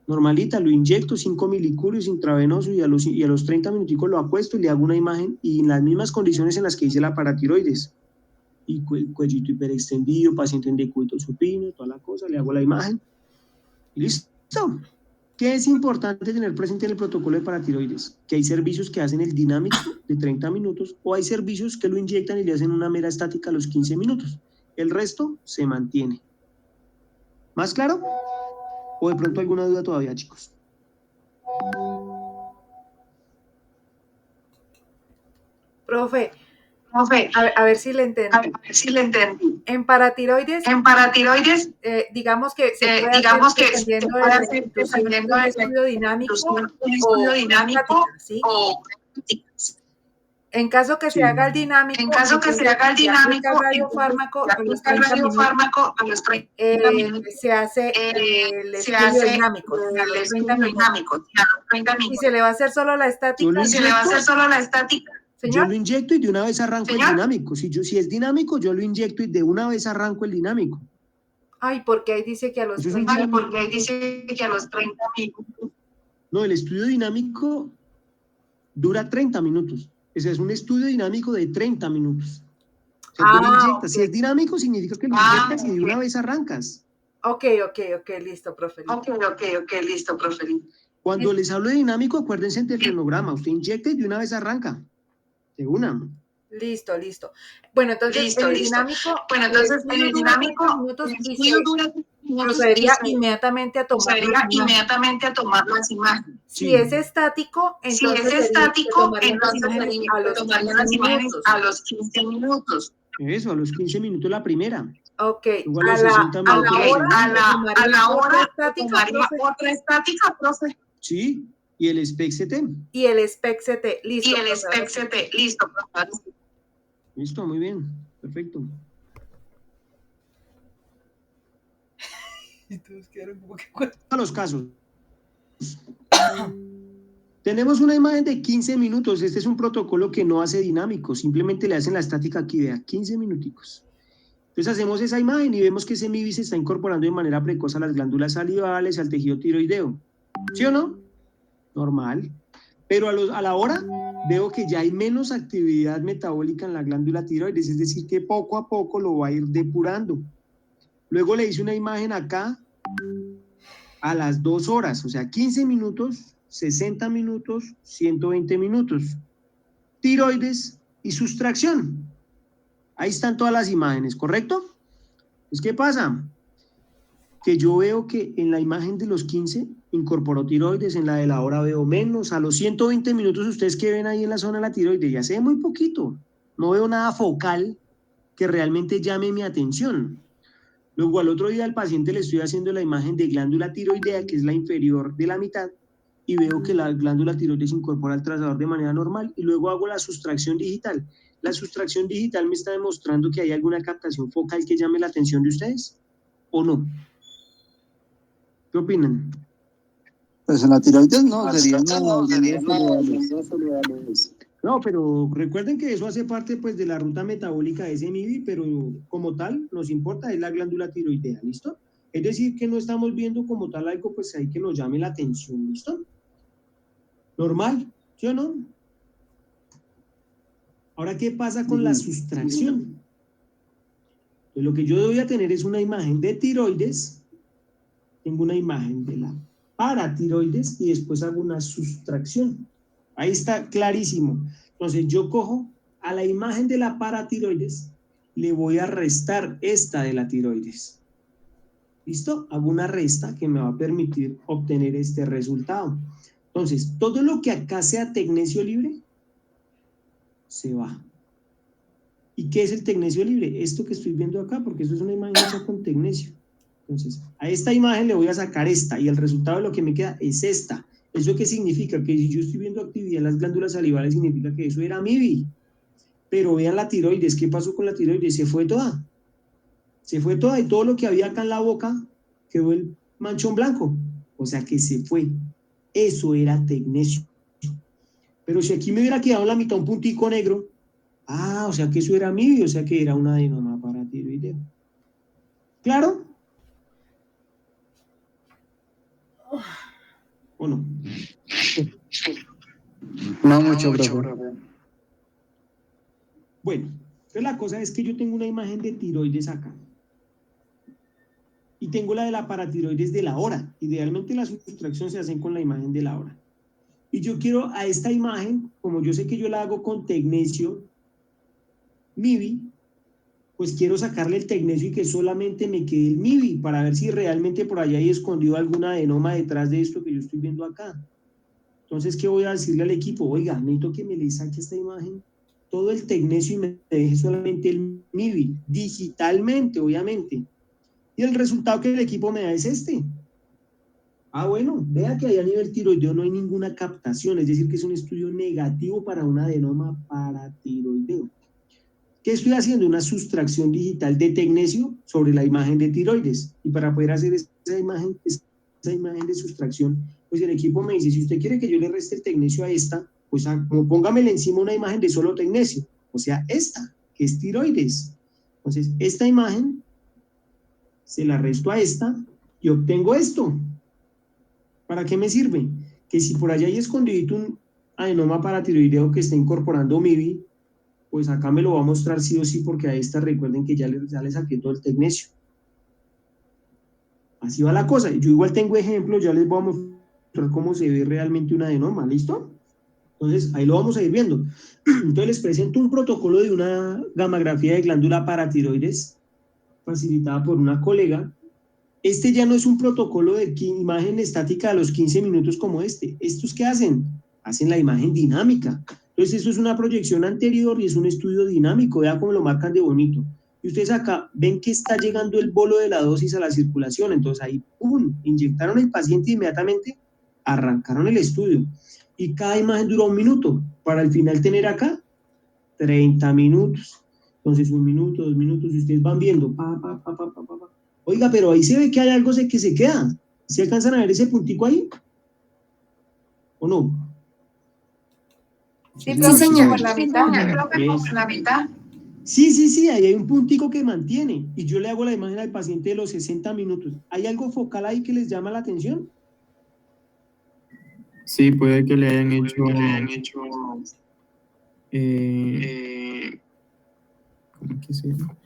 normalita, lo inyecto 5 milicurios intravenoso y a los 30 minuticos lo acuesto y le hago una imagen y en las mismas condiciones en las que hice la paratiroides. Y cuellito hiperextendido, paciente en decúbito supino, toda la cosa, le hago la imagen. Y listo. ¿Qué es importante tener presente en el protocolo de paratiroides? Que hay servicios que hacen el dinámico de 30 minutos o hay servicios que lo inyectan y le hacen una mera estática a los 15 minutos. El resto se mantiene. ¿Más claro? ¿O de pronto alguna duda todavía, chicos? Profe, a ver si le entendí. En paratiroides, digamos que se puede hacer dependiendo del estudio dinámico ¿sí? En caso que se haga el dinámico, el radiofármaco a los 30 minutos, se hace el estudio dinámico, a los 30 minutos. Y se le va a hacer solo la estática. ¿Señor? Yo lo inyecto y de una vez arranco el dinámico. Si es dinámico, yo lo inyecto y de una vez arranco el dinámico. Porque ahí dice que a los 30 minutos. No, el estudio dinámico dura 30 minutos. Ese es un estudio dinámico de 30 minutos. O sea, tú lo inyectas. Okay. Si es dinámico, significa que lo inyectas y de una vez arrancas. Ok, listo, profe. Listo, profe. Cuando les hablo de dinámico, acuérdense del cronograma. Usted inyecta y de una vez arranca. De una. Listo. Bueno, entonces el dinámico procedería inmediatamente a tomar las imágenes. Sí. Si es estático, entonces tomaría las imágenes a los 15 minutos. Eso, a los 15 minutos la primera. Ok. A la hora tomaría otra estática, profe. Sí. ¿Y el SPEC-CT? Listo. Listo. Listo, muy bien, perfecto. Y todos quedaron como que... A los casos. Tenemos una imagen de 15 minutos. Este es un protocolo que no hace dinámico, simplemente le hacen la estática aquí, vea, 15 minuticos. Entonces hacemos esa imagen y vemos que ese MIBI se está incorporando de manera precoz a las glándulas salivales, al tejido tiroideo. ¿Sí o no? Normal. Pero a la hora veo que ya hay menos actividad metabólica en la glándula tiroides, es decir, que poco a poco lo va a ir depurando. Luego le hice una imagen acá a las 2 horas, o sea, 15 minutos, 60 minutos, 120 minutos. Tiroides y sustracción. Ahí están todas las imágenes, ¿correcto? Pues, ¿qué pasa? Que yo veo que en la imagen de los 15 incorporó tiroides, en la de la hora veo menos. A los 120 minutos, ustedes que ven ahí en la zona de la tiroides, ya se ve muy poquito. No veo nada focal que realmente llame mi atención. Luego al otro día al paciente le estoy haciendo la imagen de glándula tiroidea, que es la inferior de la mitad, y veo que la glándula tiroides incorpora el trazador de manera normal, y luego hago la sustracción digital. La sustracción digital me está demostrando que hay alguna captación focal que llame la atención de ustedes, ¿o no? ¿Qué opinan? Pues en la tiroides no, serían No, pero recuerden que eso hace parte pues de la ruta metabólica de ese MIBI, pero como tal nos importa es la glándula tiroidea, ¿listo? Es decir, que no estamos viendo como tal algo pues ahí que nos llame la atención, ¿listo? Normal, ¿sí o no? Ahora, ¿qué pasa con la sustracción? Pues lo que yo voy a tener es una imagen de tiroides, tengo una imagen de la paratiroides y después hago una sustracción. Ahí está clarísimo. Entonces yo cojo a la imagen de la paratiroides, le voy a restar esta de la tiroides. ¿Listo? Hago una resta que me va a permitir obtener este resultado. Entonces, todo lo que acá sea tecnecio libre, se va. ¿Y qué es el tecnecio libre? Esto que estoy viendo acá, porque eso es una imagen hecha con tecnecio. Entonces, a esta imagen le voy a sacar esta, y el resultado de lo que me queda es esta. ¿Eso qué significa? Que si yo estoy viendo actividad en las glándulas salivales, significa que eso era MIBI. Pero vean la tiroides, ¿qué pasó con la tiroides? Se fue toda. Se fue toda, y todo lo que había acá en la boca quedó el manchón blanco. O sea que se fue. Eso era tecnecio. Pero si aquí me hubiera quedado en la mitad un puntico negro, o sea que eso era MIBI, o sea que era un adenoma paratiroideo. ¿Claro? ¿O no? No mucho, profe. Bueno, entonces la cosa es que yo tengo una imagen de tiroides acá. Y tengo la de la paratiroides de la hora. Idealmente la sustracción se hace con la imagen de la hora. Y yo quiero a esta imagen, como yo sé que yo la hago con tecnecio MIBI, pues quiero sacarle el tecnecio y que solamente me quede el MIBI para ver si realmente por allá hay escondido alguna adenoma detrás de esto que yo estoy viendo acá. Entonces, ¿qué voy a decirle al equipo? Oiga, necesito que me le saque esta imagen, todo el tecnecio y me deje solamente el MIBI, digitalmente, obviamente. Y el resultado que el equipo me da es este. Bueno, vea que ahí a nivel tiroideo no hay ninguna captación, es decir, que es un estudio negativo para un adenoma paratiroideo. ¿Qué estoy haciendo? Una sustracción digital de tecnecio sobre la imagen de tiroides. Y para poder hacer esa imagen de sustracción, pues el equipo me dice, si usted quiere que yo le reste el tecnecio a esta, pues póngamele encima una imagen de solo tecnecio, o sea, esta, que es tiroides. Entonces, esta imagen se la resto a esta y obtengo esto. ¿Para qué me sirve? Que si por allá hay escondido un adenoma paratiroideo que está incorporando MIBI, pues acá me lo va a mostrar sí o sí, porque a esta recuerden que ya le saqué todo el tecnecio. Así va la cosa. Yo igual tengo ejemplos, ya les voy a mostrar cómo se ve realmente un adenoma, ¿listo? Entonces, ahí lo vamos a ir viendo. Entonces, les presento un protocolo de una gammagrafía de glándula paratiroides, facilitada por una colega. Este ya no es un protocolo de imagen estática a los 15 minutos como este. ¿Estos qué hacen? Hacen la imagen dinámica. Entonces, esto es una proyección anterior y es un estudio dinámico. Vean cómo lo marcan de bonito. Y ustedes acá ven que está llegando el bolo de la dosis a la circulación. Entonces, ahí, ¡pum!, inyectaron al paciente y inmediatamente arrancaron el estudio. Y cada imagen duró 1 minuto. Para al final tener acá 30 minutos. Entonces 1 minuto, 2 minutos, y ustedes van viendo, Oiga, pero ahí se ve que hay algo que se queda. ¿Se alcanzan a ver ese puntico ahí? ¿O no? Sí, profe, señor. por la mitad. Sí, ahí hay un puntico que mantiene. Y yo le hago la imagen al paciente de los 60 minutos. ¿Hay algo focal ahí que les llama la atención? Sí, puede que le hayan hecho ¿cómo que se llama?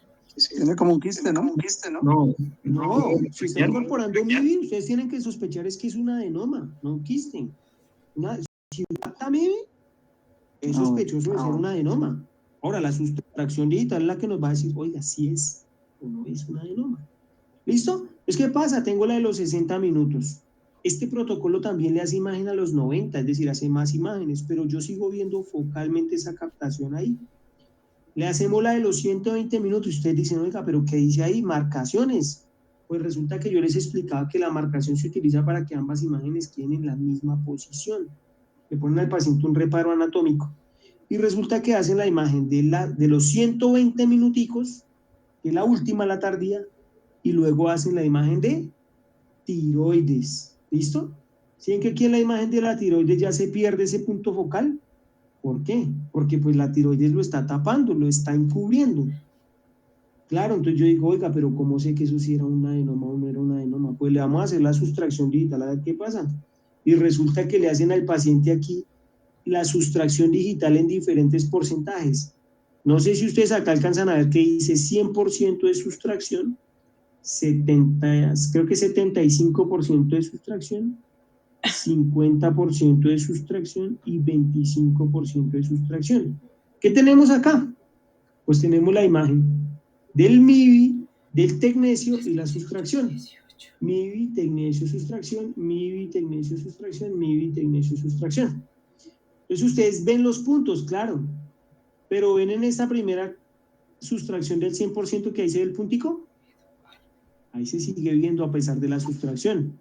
Tiene como un quiste, ¿no? No, si está incorporando MIBI, ustedes tienen que sospechar es que es un adenoma, no un quiste. Si capta MIBI, es sospechoso de ser un adenoma. Ahora, la sustracción digital es la que nos va a decir, oiga, si es o no es un adenoma. ¿Listo? Es que pasa, tengo la de los 60 minutos. Este protocolo también le hace imagen a los 90, es decir, hace más imágenes, pero yo sigo viendo focalmente esa captación ahí. Le hacemos la de los 120 minutos y ustedes dicen, oiga, pero ¿qué dice ahí? Marcaciones. Pues resulta que yo les explicaba que la marcación se utiliza para que ambas imágenes queden en la misma posición. Le ponen al paciente un reparo anatómico. Y resulta que hacen la imagen de los 120 minuticos, de la última, la tardía, y luego hacen la imagen de tiroides. ¿Listo? ¿Sí ven que aquí en la imagen de la tiroides ya se pierde ese punto focal? ¿Por qué? Porque pues la tiroides lo está tapando, lo está encubriendo. Claro, entonces yo digo, oiga, pero ¿cómo sé que eso sí era un adenoma o no era un adenoma? Pues le vamos a hacer la sustracción digital a ver qué pasa. Y resulta que le hacen al paciente aquí la sustracción digital en diferentes porcentajes. No sé si ustedes acá alcanzan a ver que dice 100% de sustracción, creo que 75% de sustracción, 50% de sustracción y 25% de sustracción. ¿Qué tenemos acá? Pues tenemos la imagen del MIBI, del tecnecio y la sustracción. MIBI, tecnecio, sustracción, MIBI, tecnecio, sustracción, MIBI, tecnecio, sustracción. Entonces ustedes ven los puntos, claro, pero ven en esta primera sustracción del 100% que ahí se ve el puntico. Ahí se sigue viendo a pesar de la sustracción.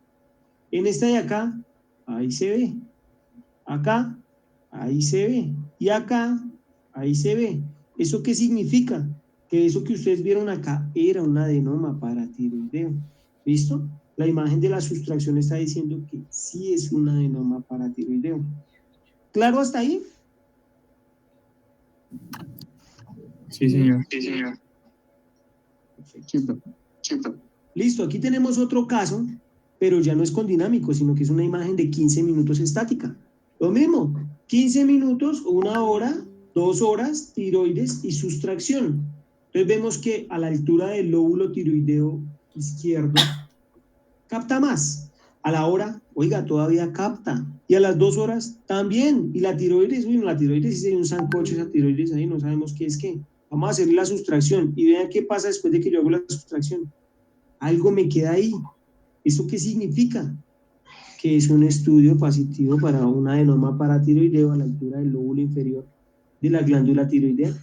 En esta de acá, ahí se ve. Acá, ahí se ve. Y acá, ahí se ve. ¿Eso qué significa? Que eso que ustedes vieron acá era un adenoma paratiroideo. ¿Listo? La imagen de la sustracción está diciendo que sí es un adenoma paratiroideo. ¿Claro hasta ahí? Sí, señor. Listo, aquí tenemos otro caso, pero ya no es con dinámico, sino que es una imagen de 15 minutos estática. Lo mismo, 15 minutos, 1 hora, 2 horas, tiroides y sustracción. Entonces vemos que a la altura del lóbulo tiroideo izquierdo capta más. A la hora, oiga, todavía capta. Y a las 2 horas también. Y la tiroides, bueno, la tiroides sí hay un sancocho, esa tiroides ahí, no sabemos qué es qué. Vamos a hacer la sustracción y vean qué pasa después de que yo hago la sustracción. Algo me queda ahí. ¿Eso qué significa? Que es un estudio positivo para un adenoma paratiroideo a la altura del lóbulo inferior de la glándula tiroidea.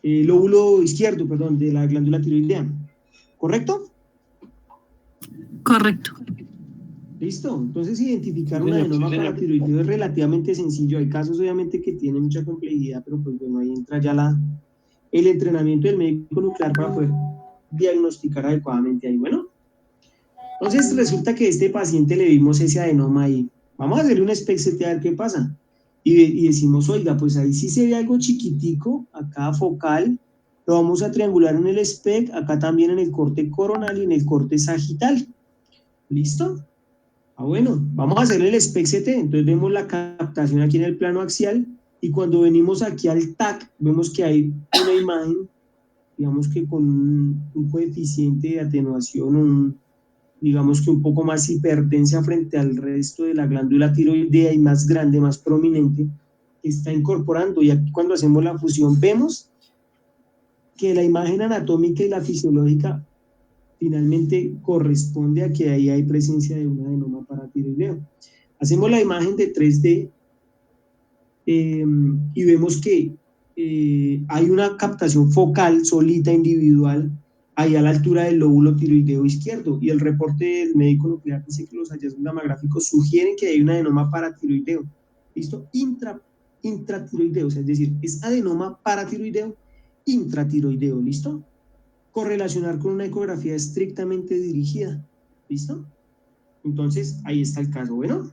Lóbulo izquierdo, perdón, de la glándula tiroidea. ¿Correcto? Correcto. Listo. Entonces, identificar un adenoma paratiroideo es relativamente sencillo. Hay casos, obviamente, que tienen mucha complejidad, pero pues bueno, ahí entra ya el entrenamiento del médico nuclear para poder diagnosticar adecuadamente ahí. Bueno, entonces resulta que a este paciente le vimos ese adenoma ahí. Vamos a hacerle un SPECT a ver qué pasa. Y decimos, oiga, pues ahí sí se ve algo chiquitico, acá focal, lo vamos a triangular en el SPECT, acá también en el corte coronal y en el corte sagital. ¿Listo? Bueno, vamos a hacer el SPECT, entonces vemos la captación aquí en el plano axial y cuando venimos aquí al TAC, vemos que hay una imagen, digamos que con un coeficiente de atenuación, digamos que un poco más hipertensa frente al resto de la glándula tiroidea y más grande, más prominente, que está incorporando. Y aquí cuando hacemos la fusión vemos que la imagen anatómica y la fisiológica finalmente corresponde a que ahí hay presencia de un adenoma paratiroideo. Hacemos la imagen de 3D y vemos que hay una captación focal solita individual ahí a la altura del lóbulo tiroideo izquierdo, y el reporte del médico nuclear dice que los hallazgos gamagráficos sugieren que hay un adenoma paratiroideo, ¿listo? Intratiroideo, o sea, es decir, es adenoma paratiroideo intratiroideo, ¿listo? Correlacionar con una ecografía estrictamente dirigida, ¿listo? Entonces, ahí está el caso, ¿bueno?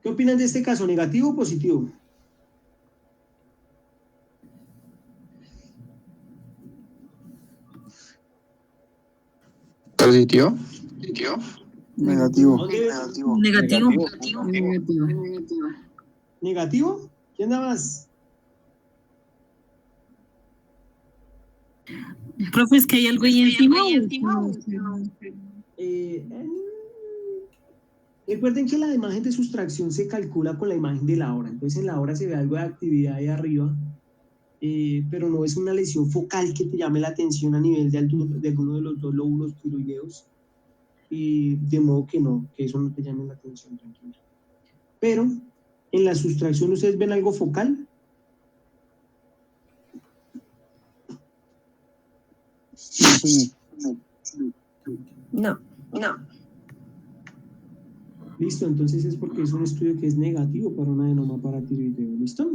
¿Qué opinan de este caso? ¿Negativo o positivo? ¿Positivo? Negativo. ¿Negativo? ¿Quién da más? Profe, es que hay algo ahí encima. Recuerden que la imagen de sustracción se calcula con la imagen de la hora. Entonces en la hora se ve algo de actividad ahí arriba, pero no es una lesión focal que te llame la atención a nivel de alguno de los dos lóbulos tiroideos. De modo que no, que eso no te llame la atención, tranquilo. Pero en la sustracción, ¿ustedes ven algo focal? No. Listo, entonces es porque es un estudio que es negativo para un adenoma paratiroideo, ¿listo?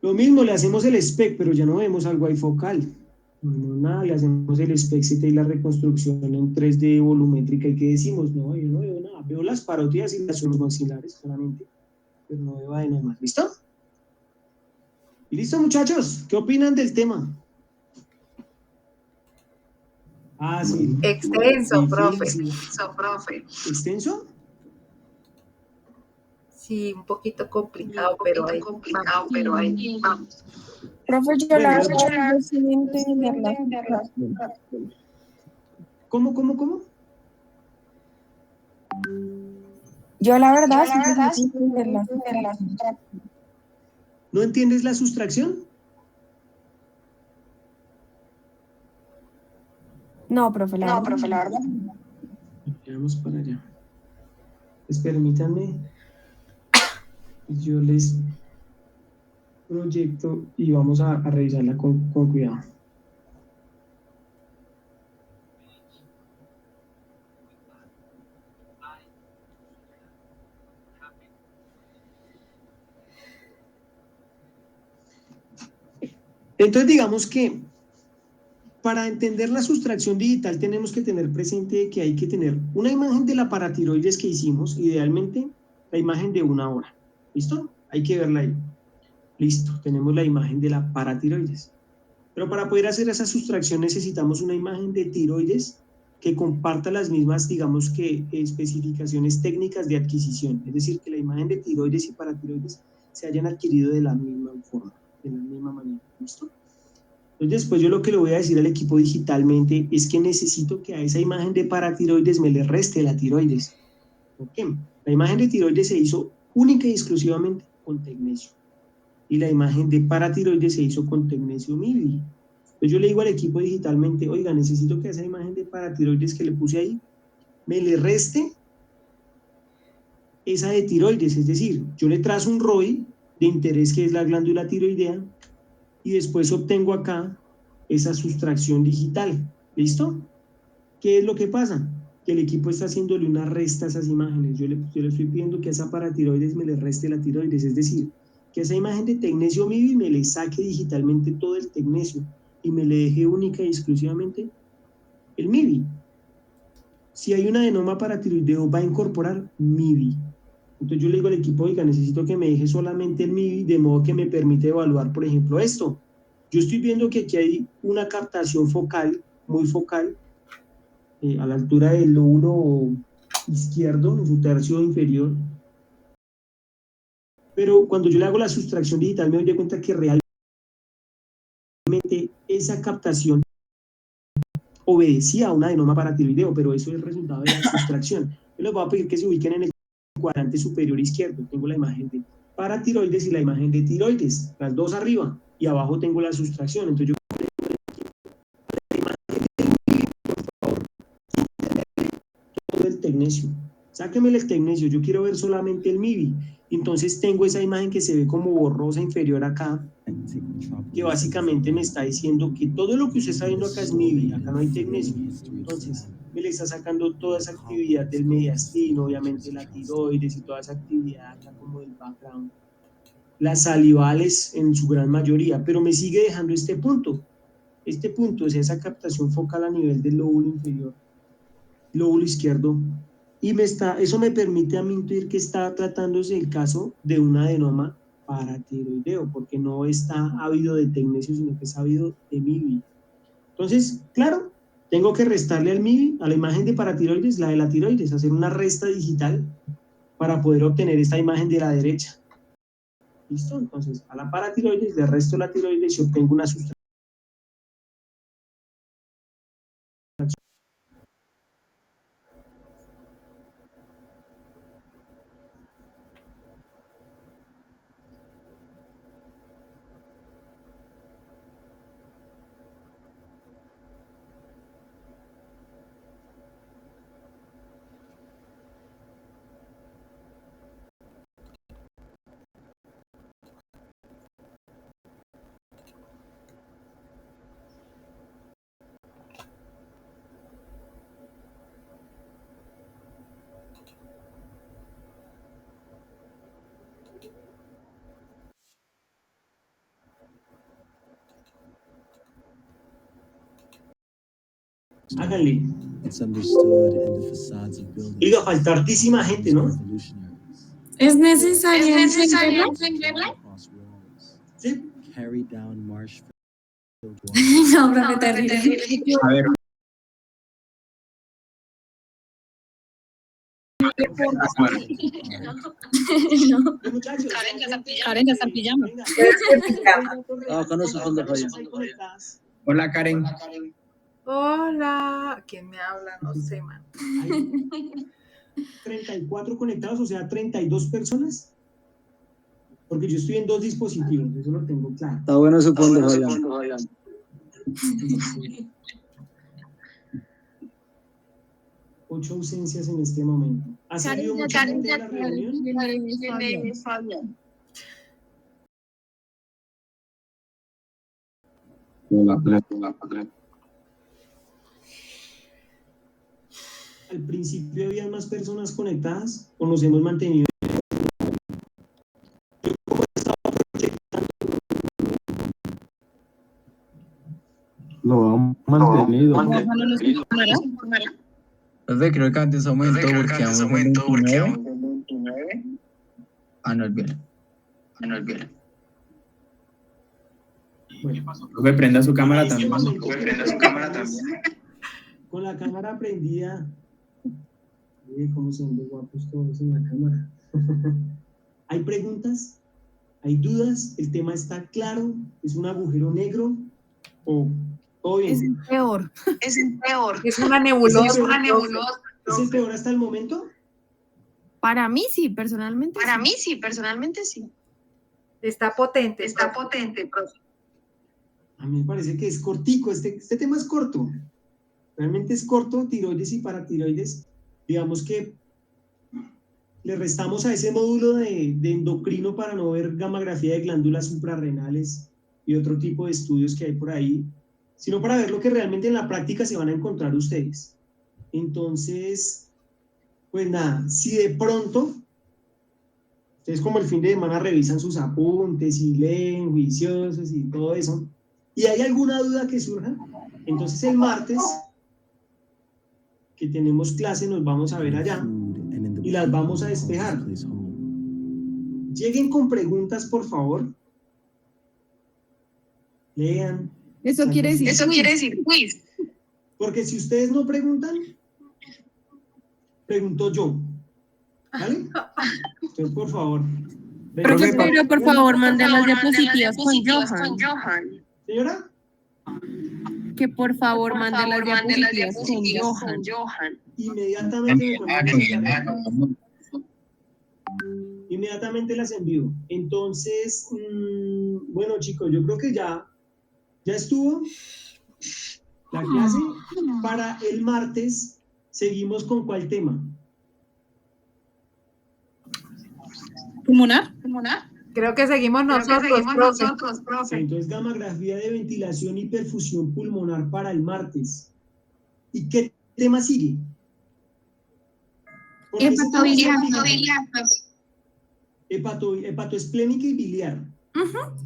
Lo mismo, le hacemos el SPEC, pero ya no vemos algo ahí focal. No, nada, le hacemos el SPEC-CT y la reconstrucción en 3D volumétrica. ¿Y qué decimos? No, yo no veo nada. Veo las parótidas y las submaxilares solamente, pero no veo adenomas. ¿Listo? ¿Y listo, muchachos? ¿Qué opinan del tema? Ah, sí. Extenso, profe. ¿Extenso? Sí, un poquito complicado, pero ahí vamos. Profe, yo la verdad sin entender la sustracción. ¿Cómo? Yo la verdad sin entender la sustracción. ¿No entiendes la sustracción? No, profe, la verdad. Vamos para allá. Pues permítanme, yo les proyecto y vamos a revisarla con cuidado. Entonces digamos que para entender la sustracción digital tenemos que tener presente que hay que tener una imagen de la paratiroides que hicimos, idealmente la imagen de una hora. ¿Listo? Hay que verla ahí. Listo, tenemos la imagen de la paratiroides. Pero para poder hacer esa sustracción necesitamos una imagen de tiroides que comparta las mismas, digamos que, especificaciones técnicas de adquisición. Es decir, que la imagen de tiroides y paratiroides se hayan adquirido de la misma forma, de la misma manera. ¿Listo? Entonces, después yo lo que le voy a decir al equipo digitalmente es que necesito que a esa imagen de paratiroides me le reste la tiroides. ¿Por qué? La imagen de tiroides se hizo única y exclusivamente con tecnesio. Y la imagen de paratiroides se hizo con tecnesio MIBI. Entonces yo le digo al equipo digitalmente, oiga, necesito que a esa imagen de paratiroides que le puse ahí, me le reste esa de tiroides. Es decir, yo le trazo un ROI de interés que es la glándula tiroidea, y después obtengo acá esa sustracción digital. ¿Listo? ¿Qué es lo que pasa? Que el equipo está haciéndole una resta a esas imágenes. Yo le estoy pidiendo que a esa paratiroides me le reste la tiroides, es decir, que a esa imagen de tecnesio MIBI me le saque digitalmente todo el tecnesio y me le deje única y exclusivamente el MIBI. Si hay un adenoma paratiroideo, va a incorporar MIBI. Entonces yo le digo al equipo, oiga, necesito que me deje solamente el MIBI, de modo que me permite evaluar, por ejemplo, esto. Yo estoy viendo que aquí hay una captación focal, muy focal, a la altura del lóbulo izquierdo, en su tercio inferior. Pero cuando yo le hago la sustracción digital, me doy cuenta que realmente esa captación obedecía a un adenoma paratiroideo, pero eso es el resultado de la sustracción. Yo les voy a pedir que se ubiquen en el cuadrante superior izquierdo. Tengo la imagen de paratiroides y la imagen de tiroides, las dos arriba, y abajo tengo la sustracción. Entonces yo la imagen del, por favor, todo el tecnesio. Sáquenme el tecnesio, yo quiero ver solamente el MIBI. Entonces tengo esa imagen que se ve como borrosa inferior acá, que básicamente me está diciendo que todo lo que usted está viendo acá es MIBI, acá no hay tecnesio. Entonces me le está sacando toda esa actividad del mediastino, obviamente la tiroides y toda esa actividad acá como del background. Las salivales en su gran mayoría, pero me sigue dejando este punto. Este punto es esa captación focal a nivel del lóbulo inferior, lóbulo izquierdo, y eso me permite a mí intuir que está tratándose el caso de un adenoma paratiroideo, porque no está habido de tecnesio, sino que es habido de MIBI. Entonces, claro, tengo que restarle al MIBI, a la imagen de paratiroides, la de la tiroides, hacer una resta digital para poder obtener esta imagen de la derecha. ¿Listo? Entonces, a la paratiroides le resto la tiroides y obtengo una sustracción. Háganle. Iba a faltar hartísima gente, ¿no? ¿Es necesario encenderla? Sí. No, profe, terrible. A ver, No. Muchachos, Karen ya está en pijama. Acá no sé dónde falla. hola Karen. Hola. ¿Quién me habla? No sé, man. Hay 34 conectados, o sea, 32 personas. Porque yo estoy en 2 dispositivos, eso lo tengo claro. Está bueno eso cuando fallan. 8 ausencias en este momento. ¿Ha salido mucha gente de la reunión? Al principio había más personas conectadas o nos hemos mantenido. Lo han mantenido. Profe, creo que antes aumentó porque vamos en 29. Ah, no, olvídalo. Bueno, Profe, prenda su cámara también. con la cámara prendida. ¿Cómo se ven de guapos todos en la cámara? ¿Hay preguntas? ¿Hay dudas? ¿El tema está claro? ¿Es un agujero negro? ¿O todo bien? Es el peor. Es una nebulosa. ¿Es el peor hasta el momento? Para mí sí, personalmente. Sí. Está potente. Profe. A mí me parece que es cortico, este tema es corto. Realmente es corto, tiroides y paratiroides. Digamos que le restamos a ese módulo de endocrino para no ver gamografía de glándulas suprarrenales y otro tipo de estudios que hay por ahí, sino para ver lo que realmente en la práctica se van a encontrar ustedes. Entonces, pues nada, si de pronto ustedes como el fin de semana revisan sus apuntes y leen juiciosos y todo eso, y hay alguna duda que surja, entonces el martes que tenemos clase nos vamos a ver allá y las vamos a despejar. Lleguen con preguntas, por favor. Lean. Eso quiere decir quiz. Porque si ustedes no preguntan, pregunto yo. ¿Vale? Entonces, por favor. Profe, pero por favor, mande las diapositivas con Johan. ¿Señora? Que por favor mande las diapositivas con Johan. Inmediatamente las envío. Entonces, bueno chicos, yo creo que ya estuvo la clase. Para el martes seguimos con ¿cuál tema? ¿Pulmonar? Creo que seguimos nosotros, profe. Entonces, gamografía de ventilación y perfusión pulmonar para el martes. ¿Y qué tema sigue? Hepatobiliar. Hepatoesplénica y biliar.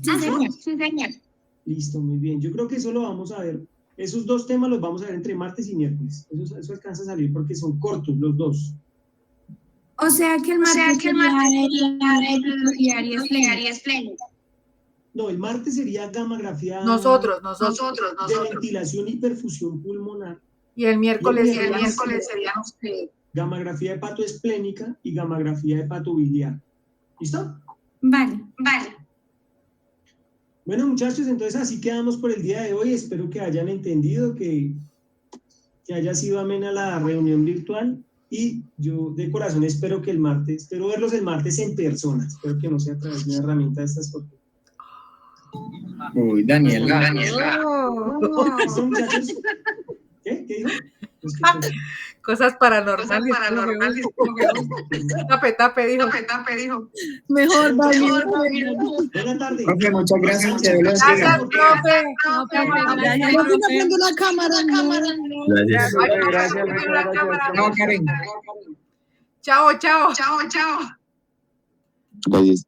Sí, señor. Listo, muy bien. Yo creo que eso lo vamos a ver. Esos dos temas los vamos a ver entre martes y miércoles. Eso alcanza a salir porque son cortos los dos. O sea que el martes sería el biliar y esplénica. No, el martes sería gamografía Nosotros. de ventilación y perfusión pulmonar. Y el miércoles sería gamografía hepatoesplénica y gamografía hepatobiliar. ¿Listo? Vale. Bueno, muchachos, entonces así quedamos por el día de hoy. Espero que hayan entendido, que haya sido amena la reunión virtual. Y yo de corazón espero verlos el martes en persona. Espero que no sea a través de una herramienta de estas porque... Uy, Daniela. ¿Listo, muchachos? ¿Qué dijo? Cosas paranormales. Tape, dijo. Mejor, Buenas tardes. Profe, muchas gracias. Que Dios los Gracias, bendiga. profe. No estoy prendo la cámara. Gracias. No, Karen. Chao. Chao. Gracias.